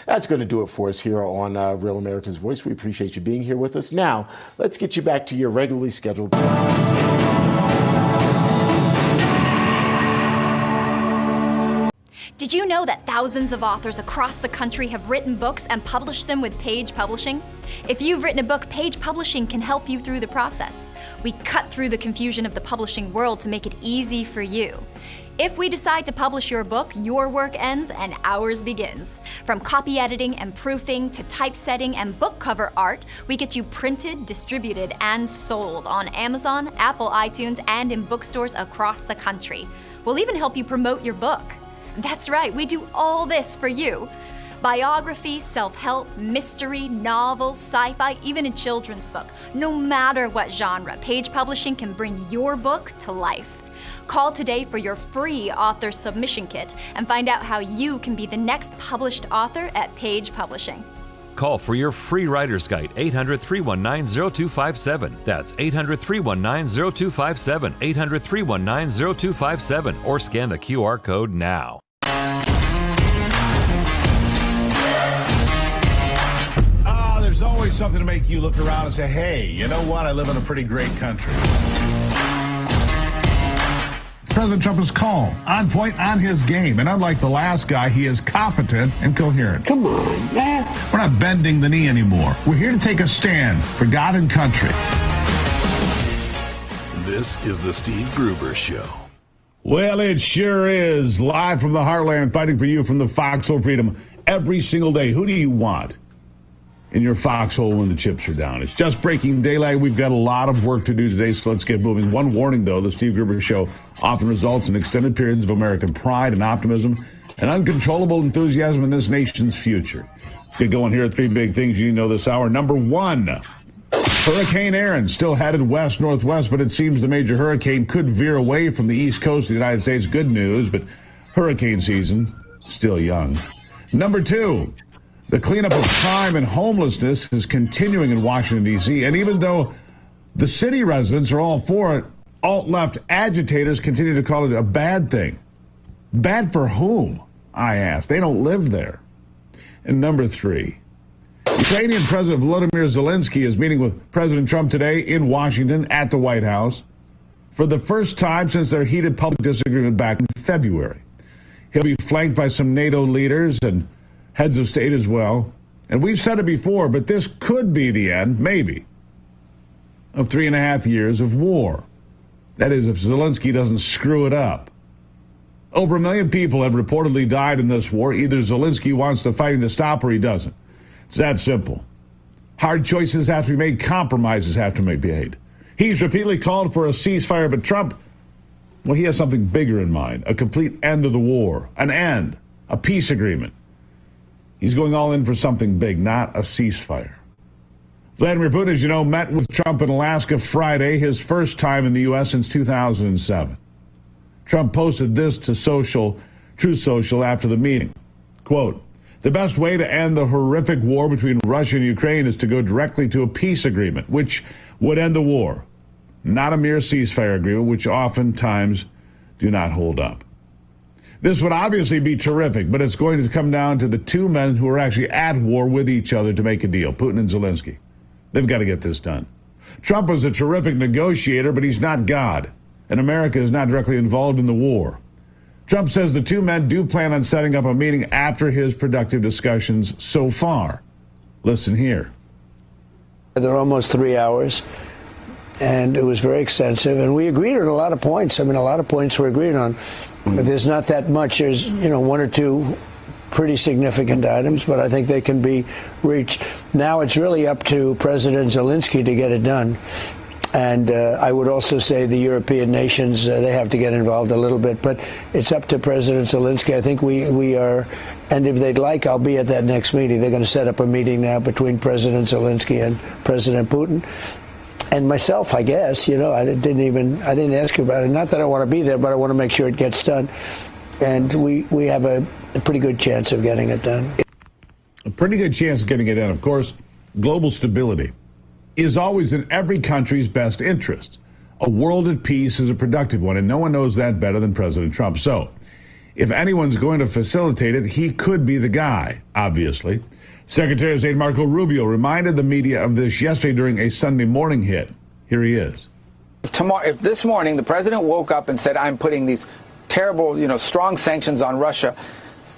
That's going to do it for us here on Real America's Voice. We appreciate you being here with us. Now, let's get you back to your regularly scheduled Did you know that thousands of authors across the country have written books and published them with Page Publishing? If you've written a book, Page Publishing can help you through the process. We cut through the confusion of the publishing world to make it easy for you. If we decide to publish your book, your work ends and ours begins. From copy editing and proofing to typesetting and book cover art, we get you printed, distributed, and sold on Amazon, Apple iTunes, and in bookstores across the country. We'll even help you promote your book. That's right, we do all this for you. Biography, self-help, mystery, novels, sci-fi, even a children's book. No matter what genre, Page Publishing can bring your book to life. Call today for your free author submission kit and find out how you can be the next published author at Page Publishing. Call for your free writer's guide, 800-319-0257. That's 800-319-0257, 800-319-0257, or scan the QR code now. There's always something to make you look around and say, hey, you know what? I live in a pretty great country. President Trump is calm, on point, on his game. And unlike the last guy, he is competent and coherent. Come on, man. We're not bending the knee anymore. We're here to take a stand for God and country. This is the Steve Gruber Show. Well, it sure is. Live from the heartland, fighting for you from the foxhole freedom every single day. Who do you want in your foxhole when the chips are down? It's just breaking daylight. We've got a lot of work to do today, so let's get moving. One warning, though, the Steve Gruber Show often results in extended periods of American pride and optimism and uncontrollable enthusiasm in this nation's future. Let's get going here. 3 big things you need to know this hour. Number 1, Hurricane Aaron still headed west-northwest, but it seems the major hurricane could veer away from the east coast of the United States. Good news, but hurricane season still young. Number 2, the cleanup of crime and homelessness is continuing in Washington, D.C., and even though the city residents are all for it, alt-left agitators continue to call it a bad thing. Bad for whom, I ask? They don't live there. And number 3, Ukrainian President Volodymyr Zelensky is meeting with President Trump today in Washington at the White House for the first time since their heated public disagreement back in February. He'll be flanked by some NATO leaders and heads of state as well. And we've said it before, but this could be the end, maybe, of 3.5 years of war. That is, if Zelensky doesn't screw it up. Over 1 million people have reportedly died in this war. Either Zelensky wants the fighting to stop or he doesn't. It's that simple. Hard choices have to be made. Compromises have to be made. He's repeatedly called for a ceasefire, but Trump, well, he has something bigger in mind. A complete end of the war. An end. A peace agreement. He's going all in for something big, not a ceasefire. Vladimir Putin, as you know, met with Trump in Alaska Friday, his first time in the U.S. since 2007. Trump posted this to Truth Social after the meeting. Quote, "The best way to end the horrific war between Russia and Ukraine is to go directly to a peace agreement, which would end the war, not a mere ceasefire agreement, which oftentimes do not hold up. This would obviously be terrific, but it's going to come down to the 2 men who are actually at war with each other to make a deal, Putin and Zelensky. They've got to get this done. Trump was a terrific negotiator, but he's not God, and America is not directly involved in the war. Trump says the 2 men do plan on setting up a meeting after his productive discussions so far. Listen here. They're almost 3 hours, and it was very extensive, and we agreed on a lot of points. I mean, a lot of points we're agreed on. There's not that much. There's, 1 or 2 pretty significant items, but I think they can be reached. Now it's really up to President Zelensky to get it done. And I would also say the European nations, they have to get involved a little bit. But it's up to President Zelensky. I think we are, and if they'd like, I'll be at that next meeting. They're going to set up a meeting now between President Zelensky and President Putin. And myself, I guess, I didn't ask you about it. Not that I want to be there, but I want to make sure it gets done. And we have a pretty good chance of getting it done. A pretty good chance of getting it done. Of course, global stability is always in every country's best interest. A world at peace is a productive one, and no one knows that better than President Trump. So, if anyone's going to facilitate it, he could be the guy, obviously. Secretary of State Marco Rubio reminded the media of this yesterday during a Sunday morning hit. Here he is. If this morning the president woke up and said, I'm putting these terrible, strong sanctions on Russia,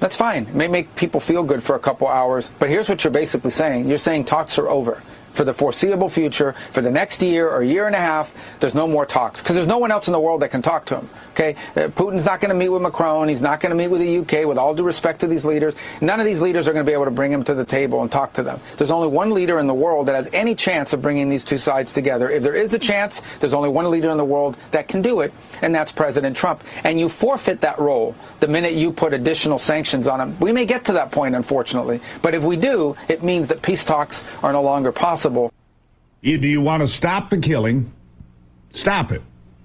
that's fine. It may make people feel good for a couple hours, but here's what you're basically saying. You're saying talks are over. For the foreseeable future, for the next year or year and a half, there's no more talks because there's no one else in the world that can talk to him. Okay, Putin's not going to meet with Macron. He's not going to meet with the UK. With all due respect to these leaders, none of these leaders are going to be able to bring him to the table and talk to them. There's only one leader in the world that has any chance of bringing these two sides together. If there is a chance, there's only one leader in the world that can do it, and that's President Trump. And you forfeit that role the minute you put additional sanctions on him. We may get to that point, unfortunately, but if we do, it means that peace talks are no longer possible. Either you want to stop the killing, stop it,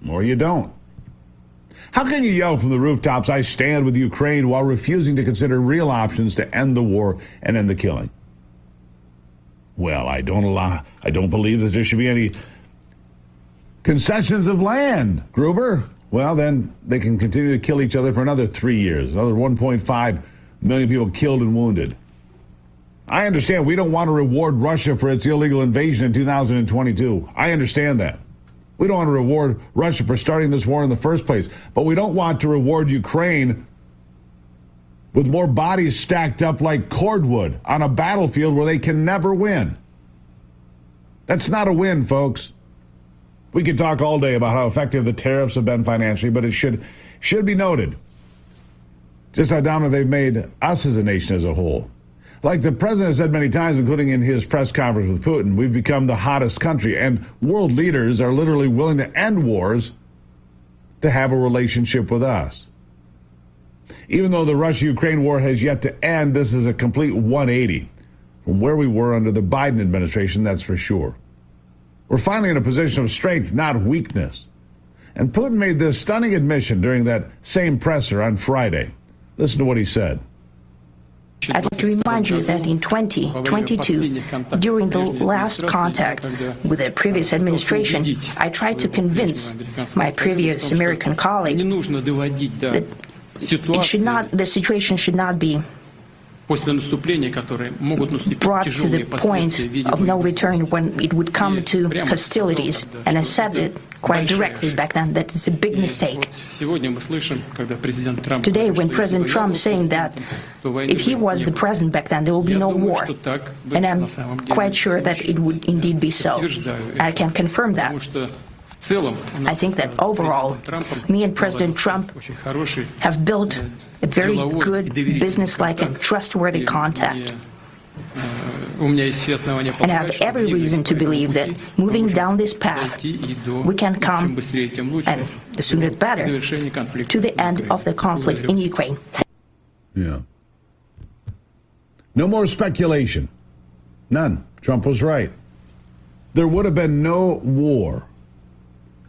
or you don't. How can you yell from the rooftops, I stand with Ukraine, while refusing to consider real options to end the war and end the killing? Well, I don't believe that there should be any concessions of land, Gruber. Well, then they can continue to kill each other for another 3 years, another 1.5 million people killed and wounded. I understand we don't want to reward Russia for its illegal invasion in 2022. I understand that. We don't want to reward Russia for starting this war in the first place. But we don't want to reward Ukraine with more bodies stacked up like cordwood on a battlefield where they can never win. That's not a win, folks. We could talk all day about how effective the tariffs have been financially, but it should be noted just how dominant they've made us as a nation as a whole. Like the president has said many times, including in his press conference with Putin, we've become the hottest country, and world leaders are literally willing to end wars to have a relationship with us. Even though the Russia-Ukraine war has yet to end, this is a complete 180 from where we were under the Biden administration, that's for sure. We're finally in a position of strength, not weakness. And Putin made this stunning admission during that same presser on Friday. Listen to what he said. I'd like to remind you that in 2022, during the last contact with the previous administration, I tried to convince my previous American colleague that the situation should not be brought to the point of no return when it would come to hostilities. And I said it quite directly back then that it's a big mistake. Today, when President Trump is saying that if he was the president back then, there will be no war. And I'm quite sure that it would indeed be so. I can confirm that. I think that overall, me and President Trump have built a very good, business-like and trustworthy contact. And I have every reason to believe that moving down this path, we can come, and the sooner the better, to the end of the conflict in Ukraine. Yeah. No more speculation. None. Trump was right. There would have been no war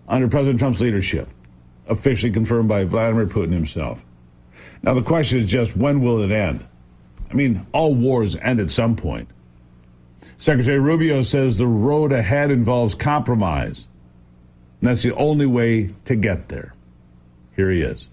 under President Trump's leadership, officially confirmed by Vladimir Putin himself. Now, the question is just, when will it end? I mean, all wars end at some point. Secretary Rubio says the road ahead involves compromise. And that's the only way to get there. Here he is.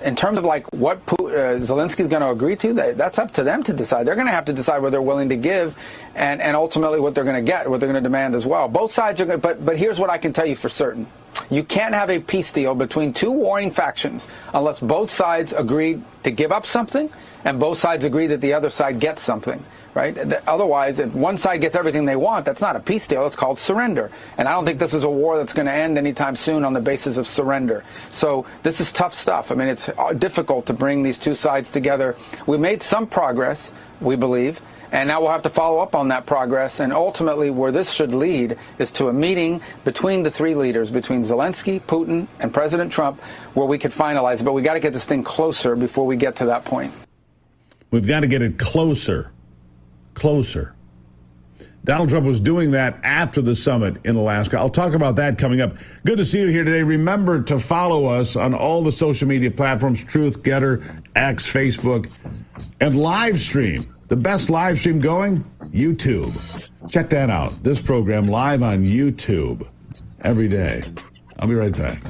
In terms of like what Zelensky's going to agree to, that's up to them to decide. They're going to have to decide what they're willing to give and ultimately what they're going to get, what they're going to demand as well. Both sides are going to, but here's what I can tell you for certain. You can't have a peace deal between two warring factions unless both sides agree to give up something and both sides agree that the other side gets something, right? Otherwise, if one side gets everything they want, that's not a peace deal. It's called surrender. And I don't think this is a war that's going to end anytime soon on the basis of surrender. So this is tough stuff. I mean, it's difficult to bring these two sides together. We made some progress, we believe. And now we'll have to follow up on that progress. And ultimately, where this should lead is to a meeting between the three leaders, between Zelensky, Putin, and President Trump, where we could finalize it. But we got to get this thing closer before we get to that point. We've got to get it closer. Closer. Donald Trump was doing that after the summit in Alaska. I'll talk about that coming up. Good to see you here today. Remember to follow us on all the social media platforms, Truth, Getter, X, Facebook, and live stream. The best live stream going? YouTube. Check that out. This program live on YouTube every day. I'll be right back.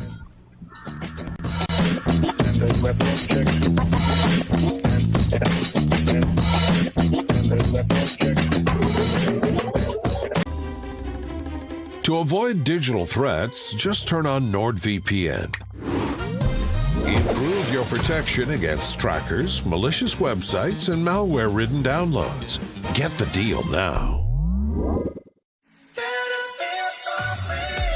To avoid digital threats, just turn on NordVPN. Improve your protection against trackers, malicious websites, and malware-ridden downloads. Get the deal now.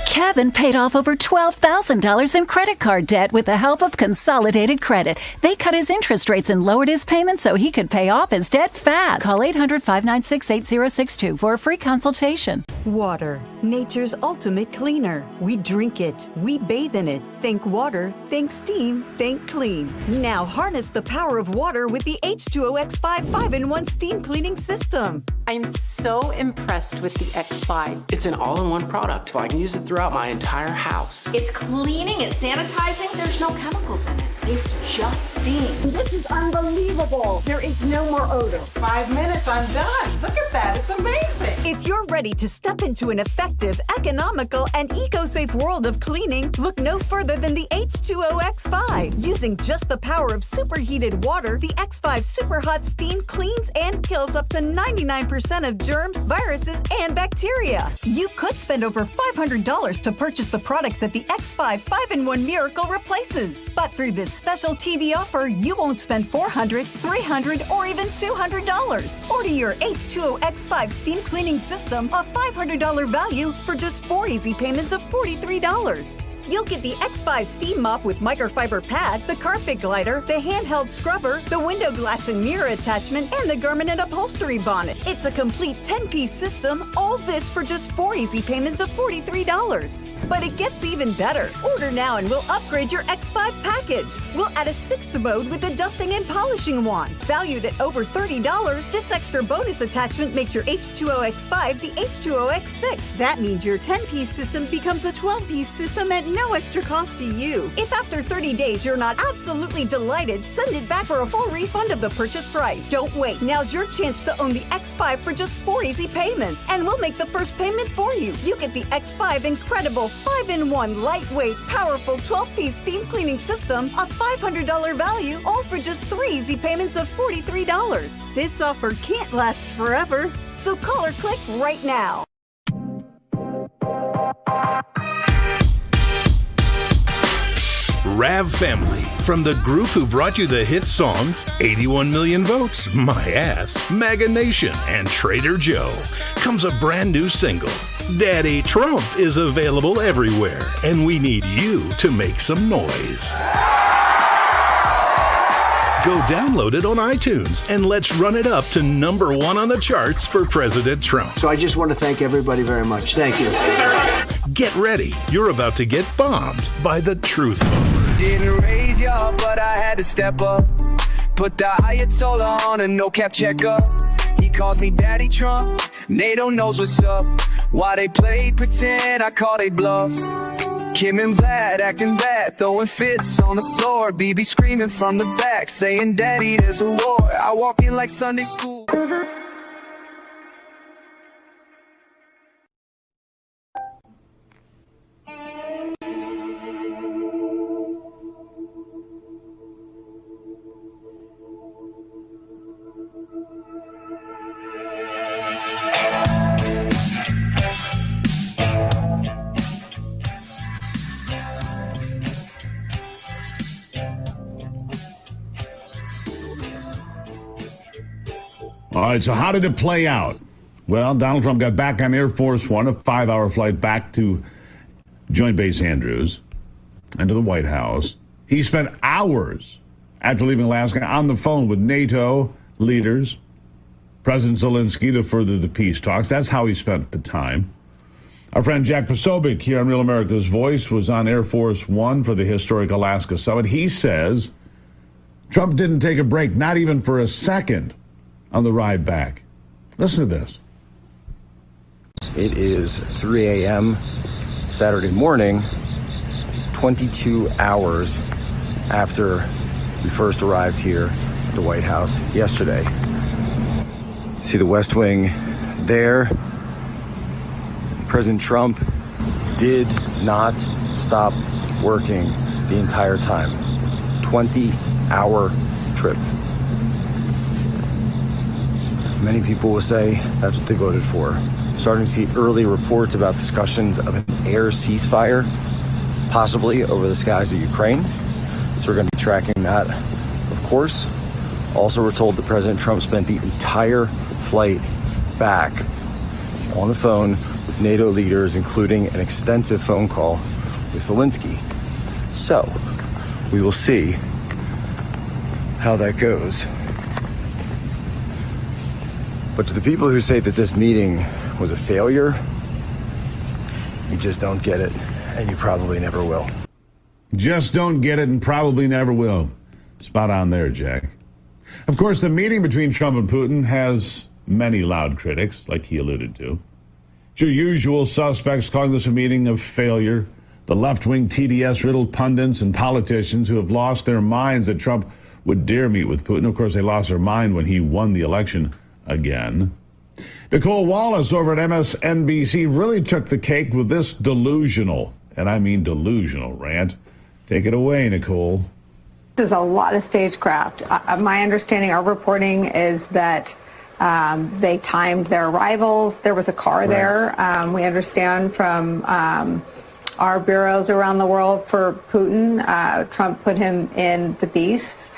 Kevin paid off over $12,000 in credit card debt with the help of Consolidated Credit. They cut his interest rates and lowered his payments so he could pay off his debt fast. Call 800-596-8062 for a free consultation. Water, nature's ultimate cleaner. We drink it. We bathe in it. Think water, think steam, think clean. Now harness the power of water with the H2O X5 5-in-1 steam cleaning system. I'm so impressed with the X5. It's an all-in-one product, so I can use it throughout my entire house. It's cleaning, it's sanitizing, there's no chemicals in it. It's just steam. This is unbelievable. There is no more odor. 5 minutes, I'm done. Look at that, it's amazing. If you're ready to step into an effective, economical, and eco-safe world of cleaning, look no further than the H2O X5. Using just the power of superheated water, the X5 Super Hot Steam cleans and kills up to 99% of germs, viruses, and bacteria. You could spend over $500 to purchase the products that the X5 5-in-1 Miracle replaces. But through this special TV offer, you won't spend $400, $300, or even $200. Order your H2O X5 steam cleaning cleaning system, a $500 value for just 4 easy payments of $43. You'll get the X5 steam mop with microfiber pad, the carpet glider, the handheld scrubber, the window glass and mirror attachment, and the garment and upholstery bonnet. It's a complete 10-piece system, all this for just 4 easy payments of $43. But it gets even better. Order now and we'll upgrade your X5 package. We'll add a 6th mode with a dusting and polishing wand. Valued at over $30, this extra bonus attachment makes your H2O X5 the H2O X6. That means your 10-piece system becomes a 12-piece system at no extra cost to you. If after 30 days you're not absolutely delighted, send it back for a full refund of the purchase price. Don't wait. Now's your chance to own the X5 for just 4 easy payments, and we'll make the first payment for you. You get the X5 incredible 5-in-1 lightweight, powerful 12-piece steam cleaning system, a $500 value, all for just 3 easy payments of $43. This offer can't last forever, so call or click right now. Rav Family, from the group who brought you the hit songs 81 Million Votes, My Ass, MAGA Nation, and Trader Joe, comes a brand new single. Daddy Trump is available everywhere, and we need you to make some noise. Go download it on iTunes, and let's run it up to #1 on the charts for President Trump. So I just want to thank everybody very much. Thank you. Get ready. You're about to get bombed by the truth bomber. Didn't raise y'all, but I had to step up. Put the Ayatollah on a no-cap checkup. He calls me Daddy Trump. NATO knows what's up. Why they play pretend, I call they bluff. Kim and Vlad acting bad, throwing fits on the floor. BB screaming from the back, saying, Daddy, there's a war. I walk in like Sunday school. All right, so how did it play out? Well, Donald Trump got back on Air Force One, a 5-hour flight back to Joint Base Andrews and to the White House. He spent hours after leaving Alaska on the phone with NATO leaders, President Zelensky, to further the peace talks. That's how he spent the time. Our friend Jack Posobiec here on Real America's Voice was on Air Force One for the historic Alaska summit. He says Trump didn't take a break, not even for a second, on the ride back. Listen to this. It is 3 a.m. Saturday morning, 22 hours after we first arrived here at the White House yesterday. See the West Wing there. President Trump did not stop working the entire time. 20-hour trip. Many people will say that's what they voted for. Starting to see early reports about discussions of an air ceasefire, possibly over the skies of Ukraine. So we're going to be tracking that, of course. Also, we're told that President Trump spent the entire flight back on the phone with NATO leaders, including an extensive phone call with Zelensky. So we will see how that goes. But to the people who say that this meeting was a failure, you just don't get it, and you probably never will. Just don't get it and probably never will. Spot on there, Jack. Of course, the meeting between Trump and Putin has many loud critics, like he alluded to. It's your usual suspects calling this a meeting of failure. The left-wing TDS-riddled pundits and politicians who have lost their minds that Trump would dare meet with Putin. Of course, they lost their mind when he won the election again. Nicole Wallace over at MSNBC really took the cake with this delusional, and I mean delusional, rant. Take it away, Nicole. This is a lot of stagecraft. My understanding, our reporting is that they timed their arrivals. There was a car there. We understand from our bureaus around the world for Putin, Trump put him in the Beast.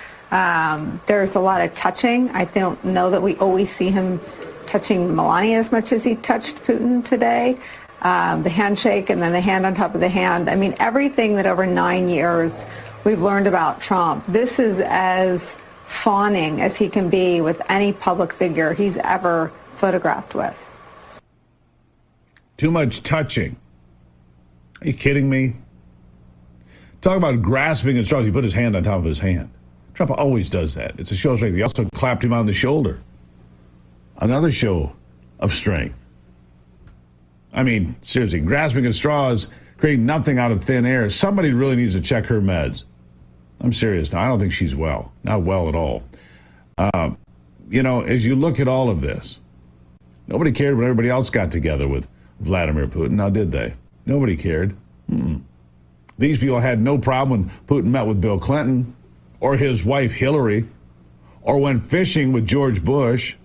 There's a lot of touching. I don't know that we always see him touching Melania as much as he touched Putin today. The handshake and then the hand on top of the hand. I mean, everything that over 9 years we've learned about Trump, this is as fawning as he can be with any public figure he's ever photographed with. Too much touching. Are you kidding me? Talk about grasping at straws. He put his hand on top of his hand. Trump always does that. It's a show of strength. He also clapped him on the shoulder. Another show of strength. I mean, seriously, grasping at straws, creating nothing out of thin air. Somebody really needs to check her meds. I'm serious now. I don't think she's well. Not well at all. As you look at all of this, nobody cared when everybody else got together with Vladimir Putin. Now, did they? Nobody cared. These people had no problem when Putin met with Bill Clinton or his wife Hillary or went fishing with George Bush.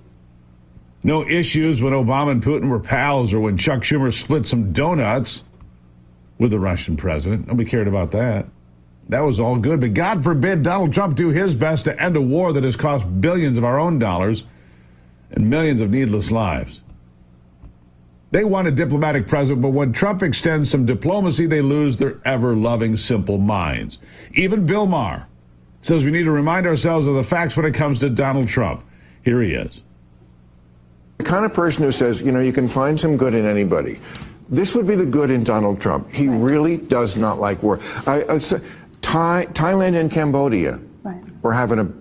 No issues when Obama and Putin were pals or when Chuck Schumer split some donuts with the Russian president. Nobody cared about that. That was all good. But God forbid Donald Trump do his best to end a war that has cost billions of our own dollars and millions of needless lives. They want a diplomatic president, but when Trump extends some diplomacy, they lose their ever-loving, simple minds. Even Bill Maher says we need to remind ourselves of the facts when it comes to Donald Trump. Here he is. The kind of person who says, you can find some good in anybody. This would be the good in Donald Trump. He really does not like war. Thailand and Cambodia were having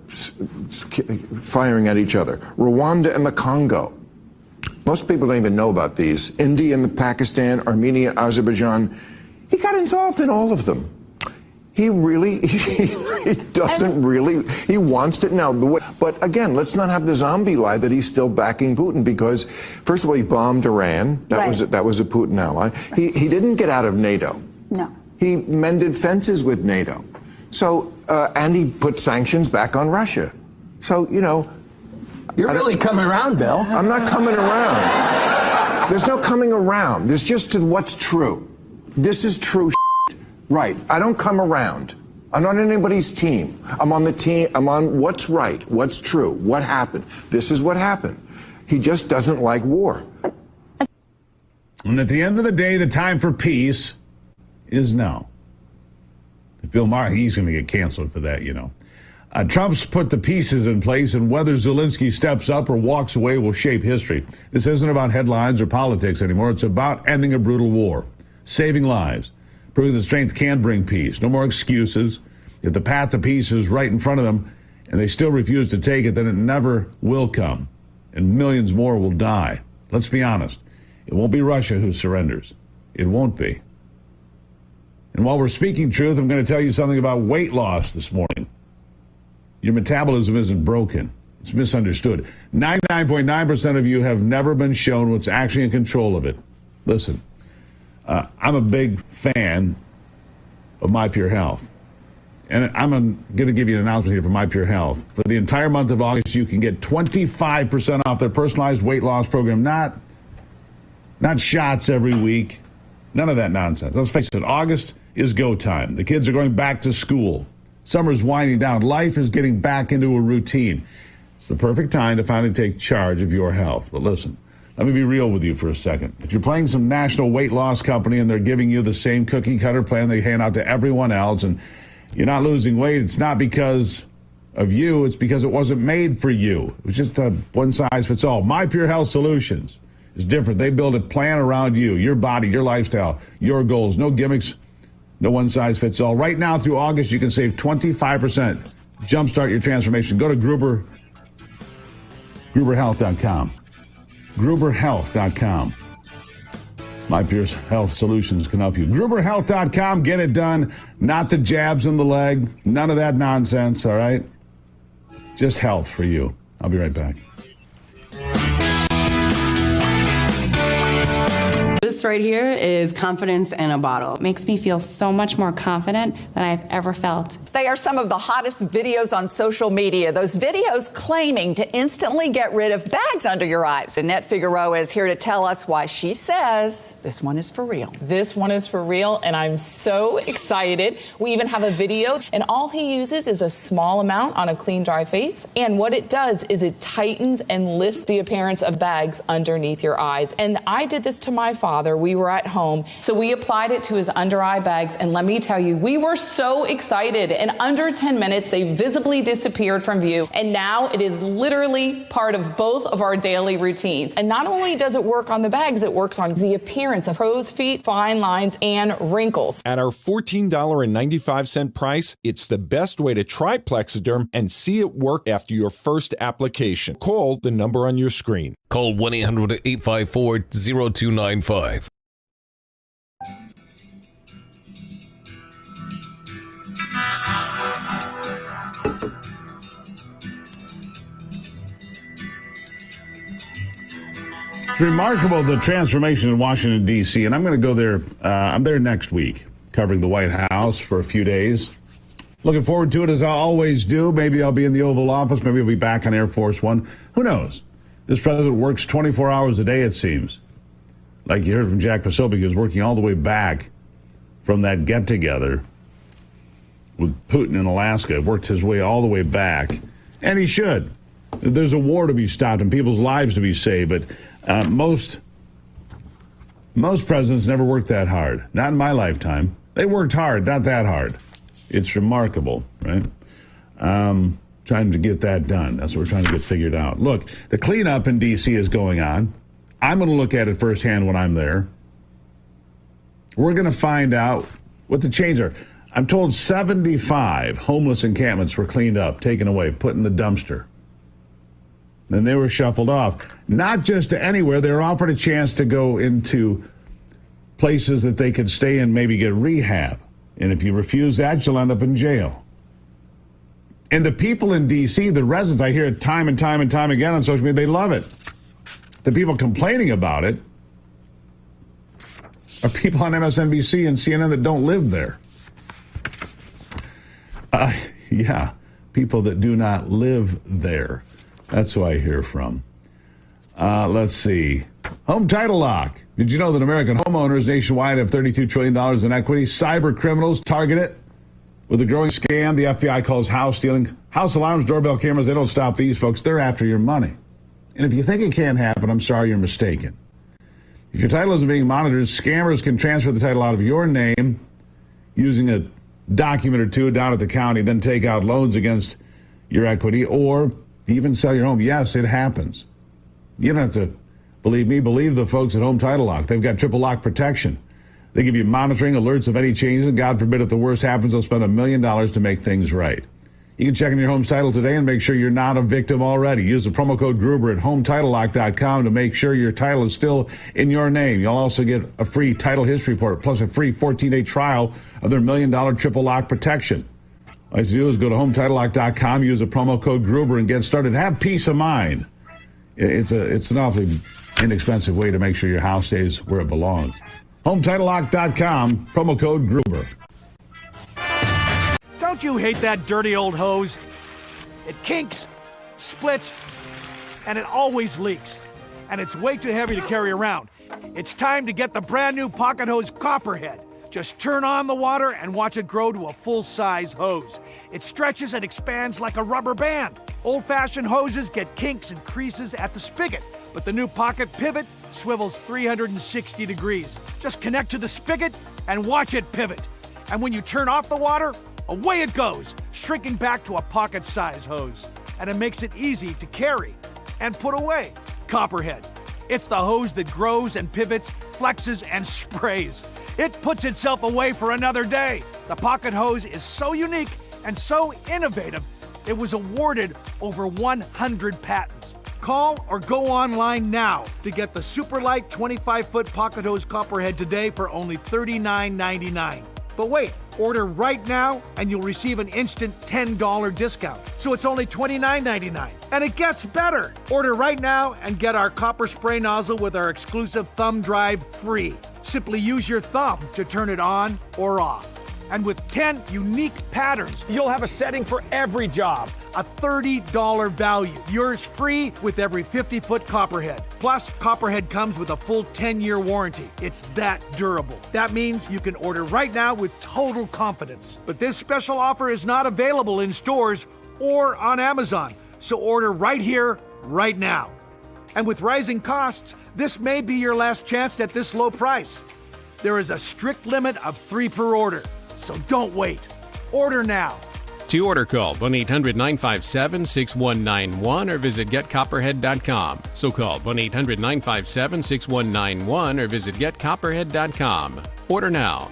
firing at each other. Rwanda and the Congo. Most people don't even know about these. India and Pakistan, Armenia, Azerbaijan. He got involved in all of them. He really, he doesn't really, he wants to now. But again, let's not have the zombie lie that he's still backing Putin because, first of all, he bombed Iran. That was a Putin ally. He didn't get out of NATO. No. He mended fences with NATO. So, and he put sanctions back on Russia. So, You're really coming around, Bill. I'm not coming around. There's no coming around. There's just what's true. This is true. Right. I don't come around. I'm not on anybody's team. I'm on the team. I'm on what's right, what's true, what happened. This is what happened. He just doesn't like war. And at the end of the day, the time for peace is now. If Bill Maher, he's going to get canceled for that, Trump's put the pieces in place, and whether Zelensky steps up or walks away will shape history. This isn't about headlines or politics anymore. It's about ending a brutal war, saving lives, proving that strength can bring peace. No more excuses. If the path to peace is right in front of them and they still refuse to take it, then it never will come, and millions more will die. Let's be honest. It won't be Russia who surrenders. It won't be. And while we're speaking truth, I'm going to tell you something about weight loss this morning. Your metabolism isn't broken. It's misunderstood. 99.9% of you have never been shown what's actually in control of it. Listen, I'm a big fan of My Pure Health. And I'm going to give you an announcement here for My Pure Health. For the entire month of August, you can get 25% off their personalized weight loss program. Not shots every week. None of that nonsense. Let's face it, August is go time. The kids are going back to school. Summer's winding down. Life is getting back into a routine. It's the perfect time to finally take charge of your health. But listen, let me be real with you for a second. If you're playing some national weight loss company and they're giving you the same cookie cutter plan they hand out to everyone else and you're not losing weight, it's not because of you. It's because it wasn't made for you. It was just a one size fits all. My Pure Health Solutions is different. They build a plan around you, your body, your lifestyle, your goals. No gimmicks. No one size fits all. Right now through August, you can save 25%. Jumpstart your transformation. Go to gruberhealth.com. gruberhealth.com. My Pure Health Solutions can help you. gruberhealth.com. Get it done. Not the jabs in the leg. None of that nonsense, all right? Just health for you. I'll be right back. This right here is confidence in a bottle. It makes me feel so much more confident than I've ever felt. They are some of the hottest videos on social media. Those videos claiming to instantly get rid of bags under your eyes. Annette Figueroa is here to tell us why she says this one is for real. This one is for real, and I'm so excited. We even have a video, and all he uses is a small amount on a clean, dry face. And what it does is it tightens and lifts the appearance of bags underneath your eyes. And I did this to my father. We were at home, so we applied it to his under eye bags, and let me tell you, we were so excited. In under 10 minutes, they visibly disappeared from view, and now it is literally part of both of our daily routines. And not only does it work on the bags, it works on the appearance of crow's feet, fine lines, and wrinkles. At our $14.95 price, it's the best way to try Plexiderm and see it work after your first application. Call the number on your screen. Call 1-854-0295. It's remarkable, the transformation in Washington, D.C., and I'm going to go there. I'm there next week, covering the White House for a few days. Looking forward to it, as I always do. Maybe I'll be in the Oval Office. Maybe I'll be back on Air Force One. Who knows? This president works 24 hours a day, it seems. Like you heard from Jack Posobiec, he was working all the way back from that get-together with Putin in Alaska. Worked his way all the way back. And he should. There's a war to be stopped and people's lives to be saved, but most presidents never worked that hard. Not in my lifetime. They worked hard, not that hard. It's remarkable, right? Trying to get that done. That's what we're trying to get figured out. Look, the cleanup in D.C. is going on. I'm going to look at it firsthand when I'm there. We're going to find out what the changes are. I'm told 75 homeless encampments were cleaned up, taken away, put in the dumpster. Then they were shuffled off. Not just to anywhere. They were offered a chance to go into places that they could stay and maybe get rehab. And if you refuse that, you'll end up in jail. And the people in D.C., the residents, I hear it time and time and time again on social media, they love it. The people complaining about it are people on MSNBC and CNN that don't live there. Yeah, people that do not live there. That's who I hear from. Let's see. Home title lock. Did you know that American homeowners nationwide have $32 trillion in equity? Cyber criminals target it with a growing scam the FBI calls house stealing. House alarms, doorbell cameras, they don't stop these folks. They're after your money. And if you think it can't happen, I'm sorry, you're mistaken. If your title isn't being monitored, scammers can transfer the title out of your name using a document or two down at the county, then take out loans against your equity or even sell your home. Yes, it happens. You don't have to believe me. Believe the folks at Home Title Lock. They've got triple lock protection. They give you monitoring, alerts of any changes, and God forbid if the worst happens, they'll spend $1 million to make things right. You can check in your home's title today and make sure you're not a victim already. Use the promo code Gruber at HometitleLock.com to make sure your title is still in your name. You'll also get a free title history report, plus a free 14-day trial of their $1 million triple lock protection. All you have to do is go to HometitleLock.com, use the promo code Gruber, and get started. Have peace of mind. It's an awfully inexpensive way to make sure your house stays where it belongs. HometitleLock.com, promo code Gruber. Don't you hate that dirty old hose? It kinks, splits, and it always leaks. And it's way too heavy to carry around. It's time to get the brand new Pocket Hose Copperhead. Just turn on the water and watch it grow to a full-size hose. It stretches and expands like a rubber band. Old-fashioned hoses get kinks and creases at the spigot, but the new Pocket Pivot swivels 360 degrees. Just connect to the spigot and watch it pivot. And when you turn off the water, away it goes, shrinking back to a pocket-size hose. And it makes it easy to carry and put away. Copperhead. It's the hose that grows and pivots, flexes, and sprays. It puts itself away for another day. The Pocket Hose is so unique and so innovative, it was awarded over 100 patents. Call or go online now to get the super light 25-foot Pocket Hose Copperhead today for only $39.99. But wait, Order right now and you'll receive an instant $10 discount. So it's only $29.99. And it gets better. Order right now and get our copper spray nozzle with our exclusive thumb drive free. Simply use your thumb to turn it on or off. And with 10 unique patterns, you'll have a setting for every job. A $30 value. Yours free with every 50-foot Copperhead. Plus, Copperhead comes with a full 10-year warranty. It's that durable. That means you can order right now with total confidence. But this special offer is not available in stores or on Amazon. So order right here, right now. And with rising costs, this may be your last chance at this low price. There is a strict limit of 3 per order. So don't wait. Order now. To order, call 1-800-957-6191 or visit getcopperhead.com. So call 1-800-957-6191 or visit getcopperhead.com. Order now.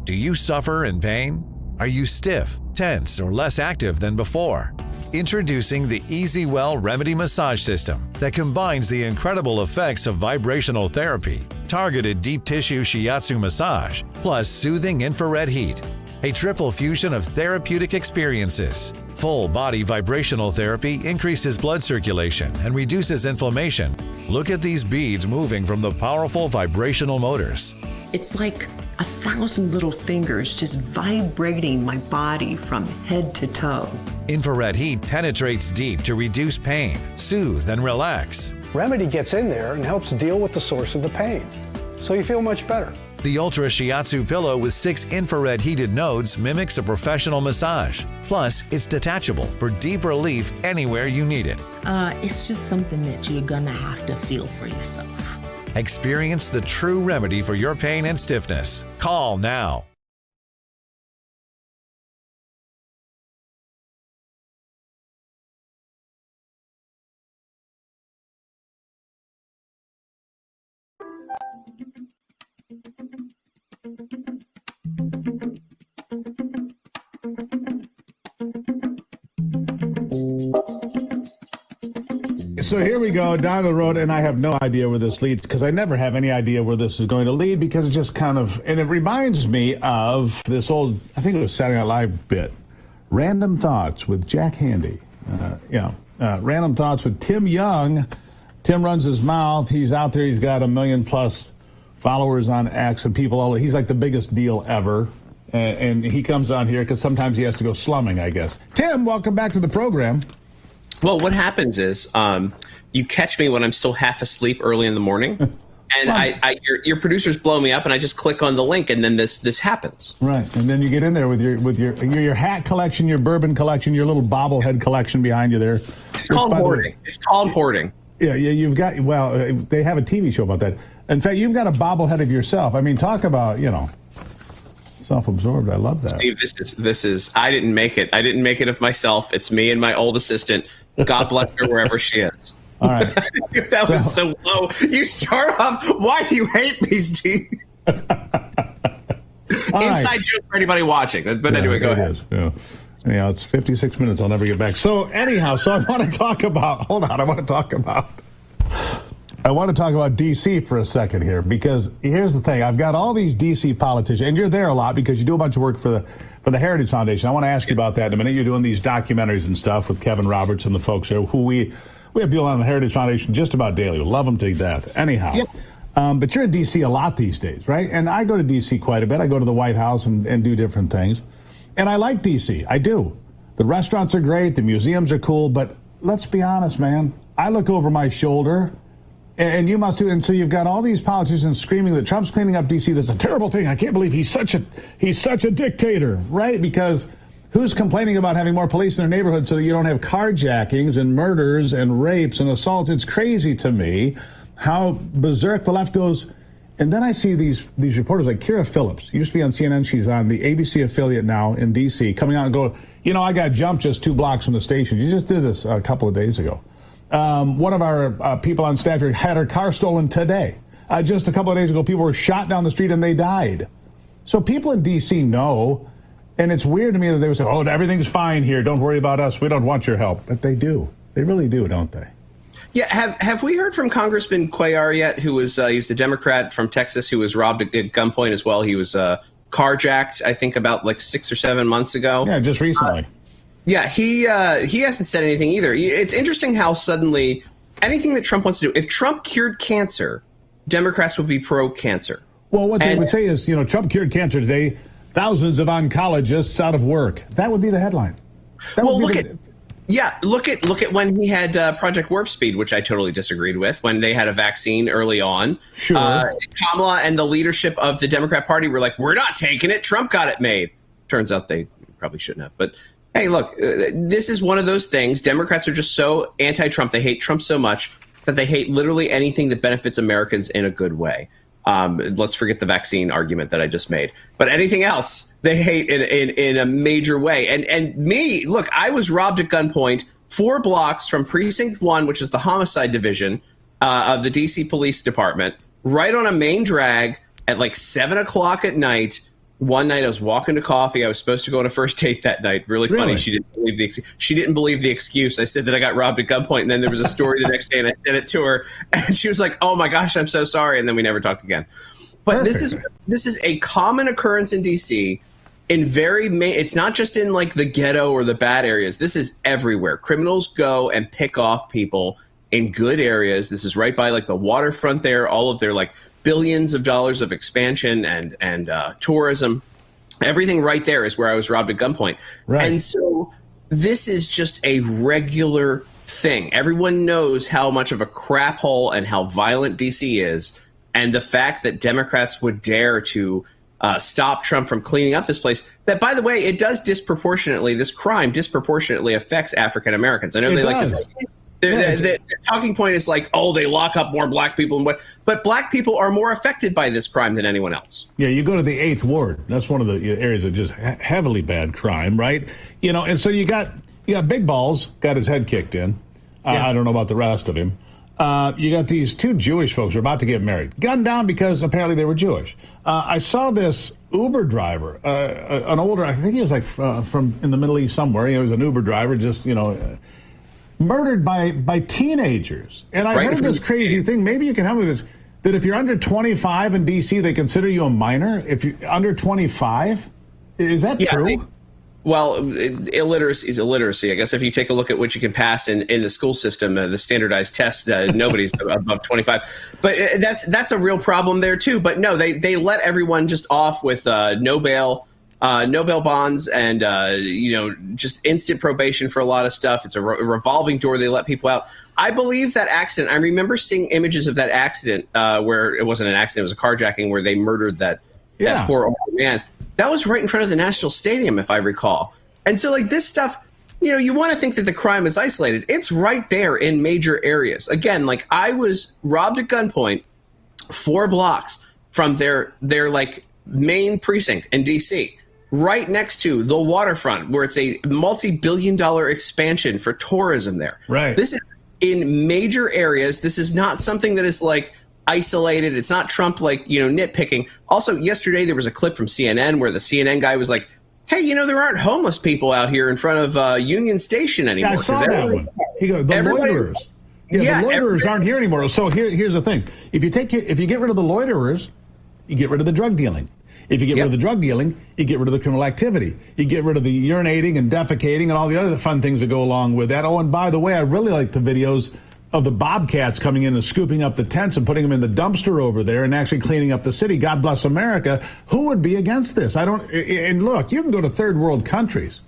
Do you suffer in pain? Are you stiff, tense, or less active than before? Introducing the EasyWell Remedy Massage System that combines the incredible effects of vibrational therapy, targeted deep tissue shiatsu massage, plus soothing infrared heat. A triple fusion of therapeutic experiences. Full body vibrational therapy increases blood circulation and reduces inflammation. Look at these beads moving from the powerful vibrational motors. It's like 1,000 little fingers just vibrating my body from head to toe. Infrared heat penetrates deep to reduce pain, soothe, and relax. Remedy gets in there and helps deal with the source of the pain, so you feel much better. The Ultra Shiatsu pillow with 6 infrared heated nodes mimics a professional massage. Plus, it's detachable for deep relief anywhere you need it. It's just something that you're gonna have to feel for yourself. Experience the true remedy for your pain and stiffness. Call now. So here we go down the road, and I have no idea where this leads because I never have any idea where this is going to lead because it just kind of, and it reminds me of this old, I think it was Saturday Night Live bit, Random Thoughts with Jack Handy. Random Thoughts with Tim Young. Tim runs his mouth. He's out there. He's got 1 million plus followers on X and people. He's like the biggest deal ever. And he comes on here because sometimes he has to go slumming, I guess. Tim, welcome back to the program. Well, what happens is you catch me when I'm still half asleep early in the morning, and your producers blow me up, and I just click on the link, and then this happens. Right, and then you get in there with your hat collection, your bourbon collection, your little bobblehead collection behind you there. It's called hoarding. It's called hoarding. Yeah, you've got, well, they have a TV show about that. In fact, you've got a bobblehead of yourself. I mean, talk about, self-absorbed. I love that. Steve, this is I didn't make it. I didn't make it of myself. It's me and my old assistant. God bless her wherever she is. All right. That was so low. You start off, why do you hate me, Steve? Inside joke for anybody watching. But anyway, go ahead. Yeah, it's 56 minutes. I'll never get back. So anyhow, I want to talk about, I want to talk about D.C. for a second here, because here's the thing. I've got all these D.C. politicians, and you're there a lot because you do a bunch of work for the Heritage Foundation. I want to ask you about that in a minute. You're doing these documentaries and stuff with Kevin Roberts and the folks there, who we have people on the Heritage Foundation just about daily. We love them to death. Anyhow, but you're in D.C. a lot these days, right? And I go to D.C. quite a bit. I go to the White House and do different things. And I like D.C. I do. The restaurants are great. The museums are cool. But let's be honest, man. I look over my shoulder, and you must too. And so you've got all these politicians screaming that Trump's cleaning up D.C. That's a terrible thing. I can't believe he's such a dictator, right? Because who's complaining about having more police in their neighborhood so that you don't have carjackings and murders and rapes and assaults? It's crazy to me how berserk the left goes. And then I see these reporters like Kira Phillips, used to be on CNN. She's on the ABC affiliate now in D.C., coming out and go, I got jumped just 2 blocks from the station. You just did this a couple of days ago. One of our people on staff here had her car stolen today. Just a couple of days ago, people were shot down the street and they died. So people in D.C. know, and it's weird to me that they would say, everything's fine here. Don't worry about us. We don't want your help. But they do. They really do, don't they? Yeah, have we heard from Congressman Cuellar yet, who was he was the Democrat from Texas who was robbed at gunpoint as well? He was carjacked, I think, about like 6 or 7 months ago. Yeah, just recently. Yeah, he hasn't said anything either. It's interesting how suddenly anything that Trump wants to do, if Trump cured cancer, Democrats would be pro-cancer. Well, what they would say is, Trump cured cancer today, thousands of oncologists out of work. That would be the headline. Look at when he had Project Warp Speed, which I totally disagreed with, when they had a vaccine early on. Sure. Kamala and the leadership of the Democrat Party were like, we're not taking it. Trump got it made. Turns out they probably shouldn't have. But hey, look, this is one of those things. Democrats are just so anti-Trump. They hate Trump so much that they hate literally anything that benefits Americans in a good way. Let's forget the vaccine argument that I just made. But anything else, they hate in a major way. And me, look, I was robbed at gunpoint 4 blocks from Precinct 1, which is the homicide division of the D.C. Police Department, right on a main drag at like 7 o'clock at night. One night I was walking to coffee. I was supposed to go on a first date that night. Really funny. She didn't believe the excuse. I said that I got robbed at gunpoint, and then there was a story the next day, and I sent it to her, and she was like, "Oh my gosh, I'm so sorry." And then we never talked again. But this is a common occurrence in DC. It's not just in like the ghetto or the bad areas. This is everywhere. Criminals go and pick off people in good areas. This is right by like the waterfront there. All of their like billions of dollars of expansion and tourism, everything right there is where I was robbed at gunpoint. Right. And so this is just a regular thing. Everyone knows how much of a crap hole and how violent DC is. And the fact that Democrats would dare to stop Trump from cleaning up this place, that, by the way, this crime disproportionately affects African Americans. I know they like to say, the talking point is like, oh, they lock up more black people, but black people are more affected by this crime than anyone else. Yeah, you go to the 8th Ward. That's one of the areas of just heavily bad crime, right? And so you got Big Balls got his head kicked in. I don't know about the rest of him. You got these 2 Jewish folks who are about to get married, gunned down because apparently they were Jewish. I saw this Uber driver, an older, I think he was like from in the Middle East somewhere. He was an Uber driver, just murdered by teenagers. And I heard this crazy thing. Maybe you can help me with this. That if you're under 25 in D.C., they consider you a minor. If you're under 25, is that true? Well, illiteracy is illiteracy. I guess if you take a look at what you can pass in the school system, the standardized tests, nobody's above 25. But that's a real problem there, too. But no, they let everyone just off with no bail bonds and, just instant probation for a lot of stuff. It's a revolving door. They let people out. I believe that accident. I remember seeing images of that accident where it wasn't an accident. It was a carjacking where they murdered that poor old man. That was right in front of the National Stadium, if I recall. And so like this stuff, you want to think that the crime is isolated. It's right there in major areas. Again, like I was robbed at gunpoint 4 blocks from their like main precinct in D.C., right next to the waterfront, where it's a multi-billion-dollar expansion for tourism there. Right. This is in major areas. This is not something that is like isolated. It's not Trump like, nitpicking. Also, yesterday there was a clip from CNN where the CNN guy was like, hey, there aren't homeless people out here in front of Union Station anymore. Yeah, I saw that one. He goes, the loiterers. The loiterers aren't here anymore. So here's the thing. If you get rid of the loiterers, you get rid of the drug dealing. If you get rid of the drug dealing, you get rid of the criminal activity. You get rid of the urinating and defecating and all the other fun things that go along with that. Oh, and by the way, I really like the videos of the bobcats coming in and scooping up the tents and putting them in the dumpster over there and actually cleaning up the city. God bless America. Who would be against this? And look, you can go to third world countries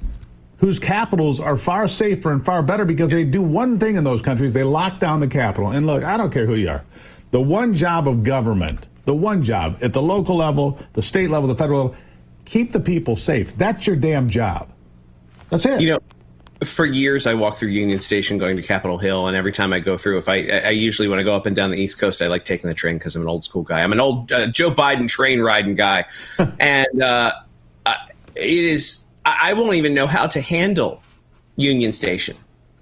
whose capitals are far safer and far better because they do one thing in those countries. They lock down the capital. And look, I don't care who you are. The one job of government, the one job at the local level, the state level, the federal level, keep the people safe. That's your damn job. That's it. For years, I walked through Union Station going to Capitol Hill, and every time I go through, I usually, when I go up and down the East Coast, I like taking the train because I'm an old school guy. I'm an old Joe Biden train riding guy. And I won't even know how to handle Union Station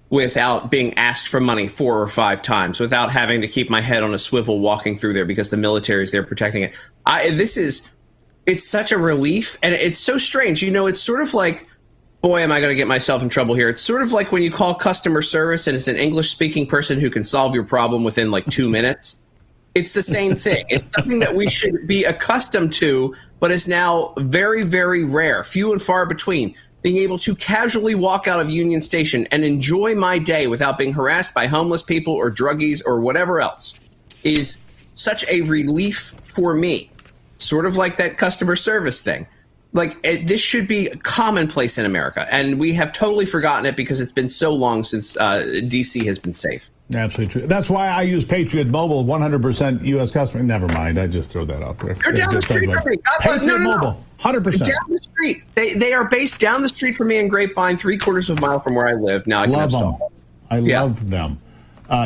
without being asked for money 4 or 5 times, without having to keep my head on a swivel walking through there because the military is there protecting it. It's such a relief, and it's so strange. It's sort of like boy, am I going to get myself in trouble here. It's sort of like when you call customer service and it's an English-speaking person who can solve your problem within like 2 minutes. It's the same thing. It's something that we should be accustomed to, but is now very, very rare, few and far between. Being able to casually walk out of Union Station and enjoy my day without being harassed by homeless people or druggies or whatever else is such a relief for me. Sort of like that customer service thing. Like, this should be commonplace in America, and we have totally forgotten it because it's been so long since D.C. has been safe. Absolutely true. That's why I use Patriot Mobile, 100% U.S. customer. Never mind, I just throw that out there. They're down the street from me. Patriot Mobile, 100%. Down the street. They are based down the street from me in Grapevine, 3/4 of a mile from where I live. Now I can love install them. I love them.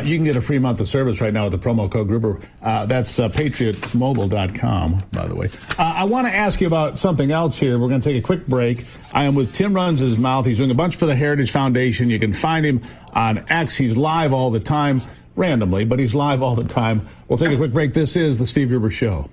You can get a free month of service right now with the promo code Gruber. That's patriotmobile.com, by the way. I want to ask you about something else here. We're going to take a quick break. I am with Tim Runs His Mouth. He's doing a bunch for the Heritage Foundation. You can find him on X. He's live all the time, randomly, but he's live all the time. We'll take a quick break. This is The Steve Gruber Show.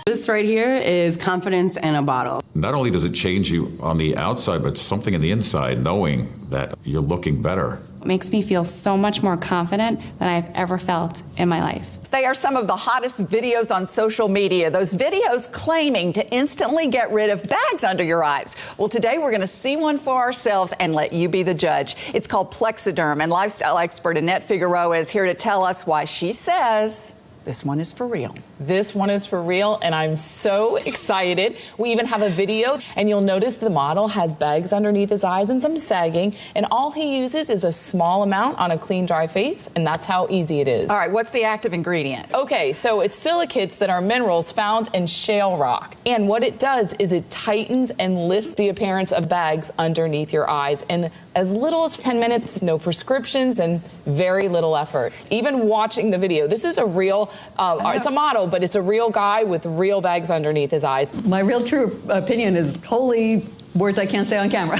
This right here is confidence in a bottle. Not only does it change you on the outside, but something in the inside, knowing that you're looking better. It makes me feel so much more confident than I've ever felt in my life. They are some of the hottest videos on social media. Those videos claiming to instantly get rid of bags under your eyes. Well, today we're going to see one for ourselves and let you be the judge. It's called Plexiderm, and lifestyle expert Annette Figueroa is here to tell us why she says this one is for real. This one is for real, and I'm so excited. We even have a video, and you'll notice the model has bags underneath his eyes and some sagging, and all he uses is a small amount on a clean, dry face, and that's how easy it is. All right, what's the active ingredient? Okay, so it's silicates that are minerals found in shale rock, and what it does is it tightens and lifts the appearance of bags underneath your eyes in as little as 10 minutes, no prescriptions, and very little effort. Even watching the video, this is a real, it's a model, but it's a real guy with real bags underneath his eyes. My real true opinion is holy words I can't say on camera.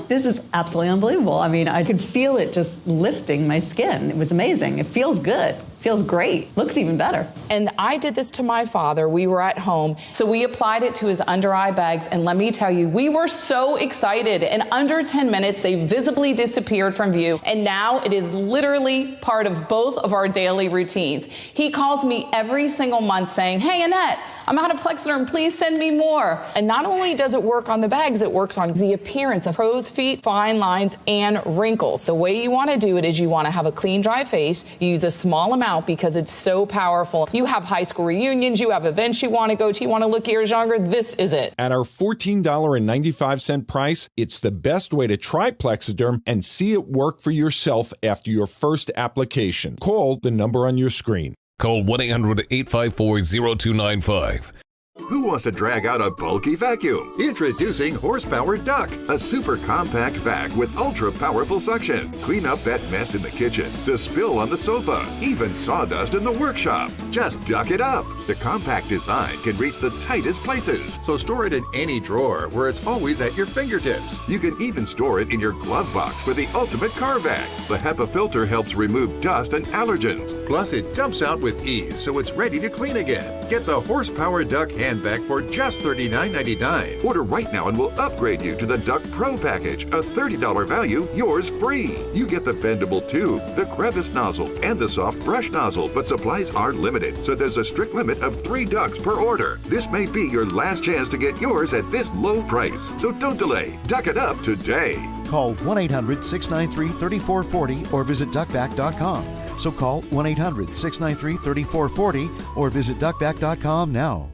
This is absolutely unbelievable. I mean, I could feel it just lifting my skin. It was amazing. It feels good. Feels great. Looks even better. And I did this to my father. We were at home. So we applied it to his under eye bags. And let me tell you, we were so excited. In under 10 minutes, they visibly disappeared from view. And now it is literally part of both of our daily routines. He calls me every single month saying, "Hey, Annette, I'm out of Plexiderm. Please send me more." And not only does it work on the bags, it works on the appearance of crow's feet, fine lines, and wrinkles. The way you want to do it is you want to have a clean, dry face. You use a small amount because it's so powerful. You have high school reunions, you have events you want to go to, you want to look years younger. This is it. At our $14.95 price, it's the best way to try Plexiderm and see it work for yourself after your first application. Call the number on your screen. Call 1-800-854-0295. Who wants to drag out a bulky vacuum? Introducing Horsepower Duck, a super compact vac with ultra powerful suction. Clean up that mess in the kitchen, the spill on the sofa, even sawdust in the workshop. Just duck it up. The compact design can reach the tightest places, so store it in any drawer where it's always at your fingertips. You can even store it in your glove box for the ultimate car vac. The HEPA filter helps remove dust and allergens. Plus, it dumps out with ease, so it's ready to clean again. Get the Horsepower Duck handbag for just $39.99. Order right now and we'll upgrade you to the Duck Pro package, a $30 value, yours free. You get the bendable tube, the crevice nozzle, and the soft brush nozzle, but supplies are limited, so there's a strict limit of 3 ducks per order. This may be your last chance to get yours at this low price, so don't delay. Duck it up today. Call 1-800-693-3440 or visit duckback.com. So call 1-800-693-3440 or visit duckback.com now.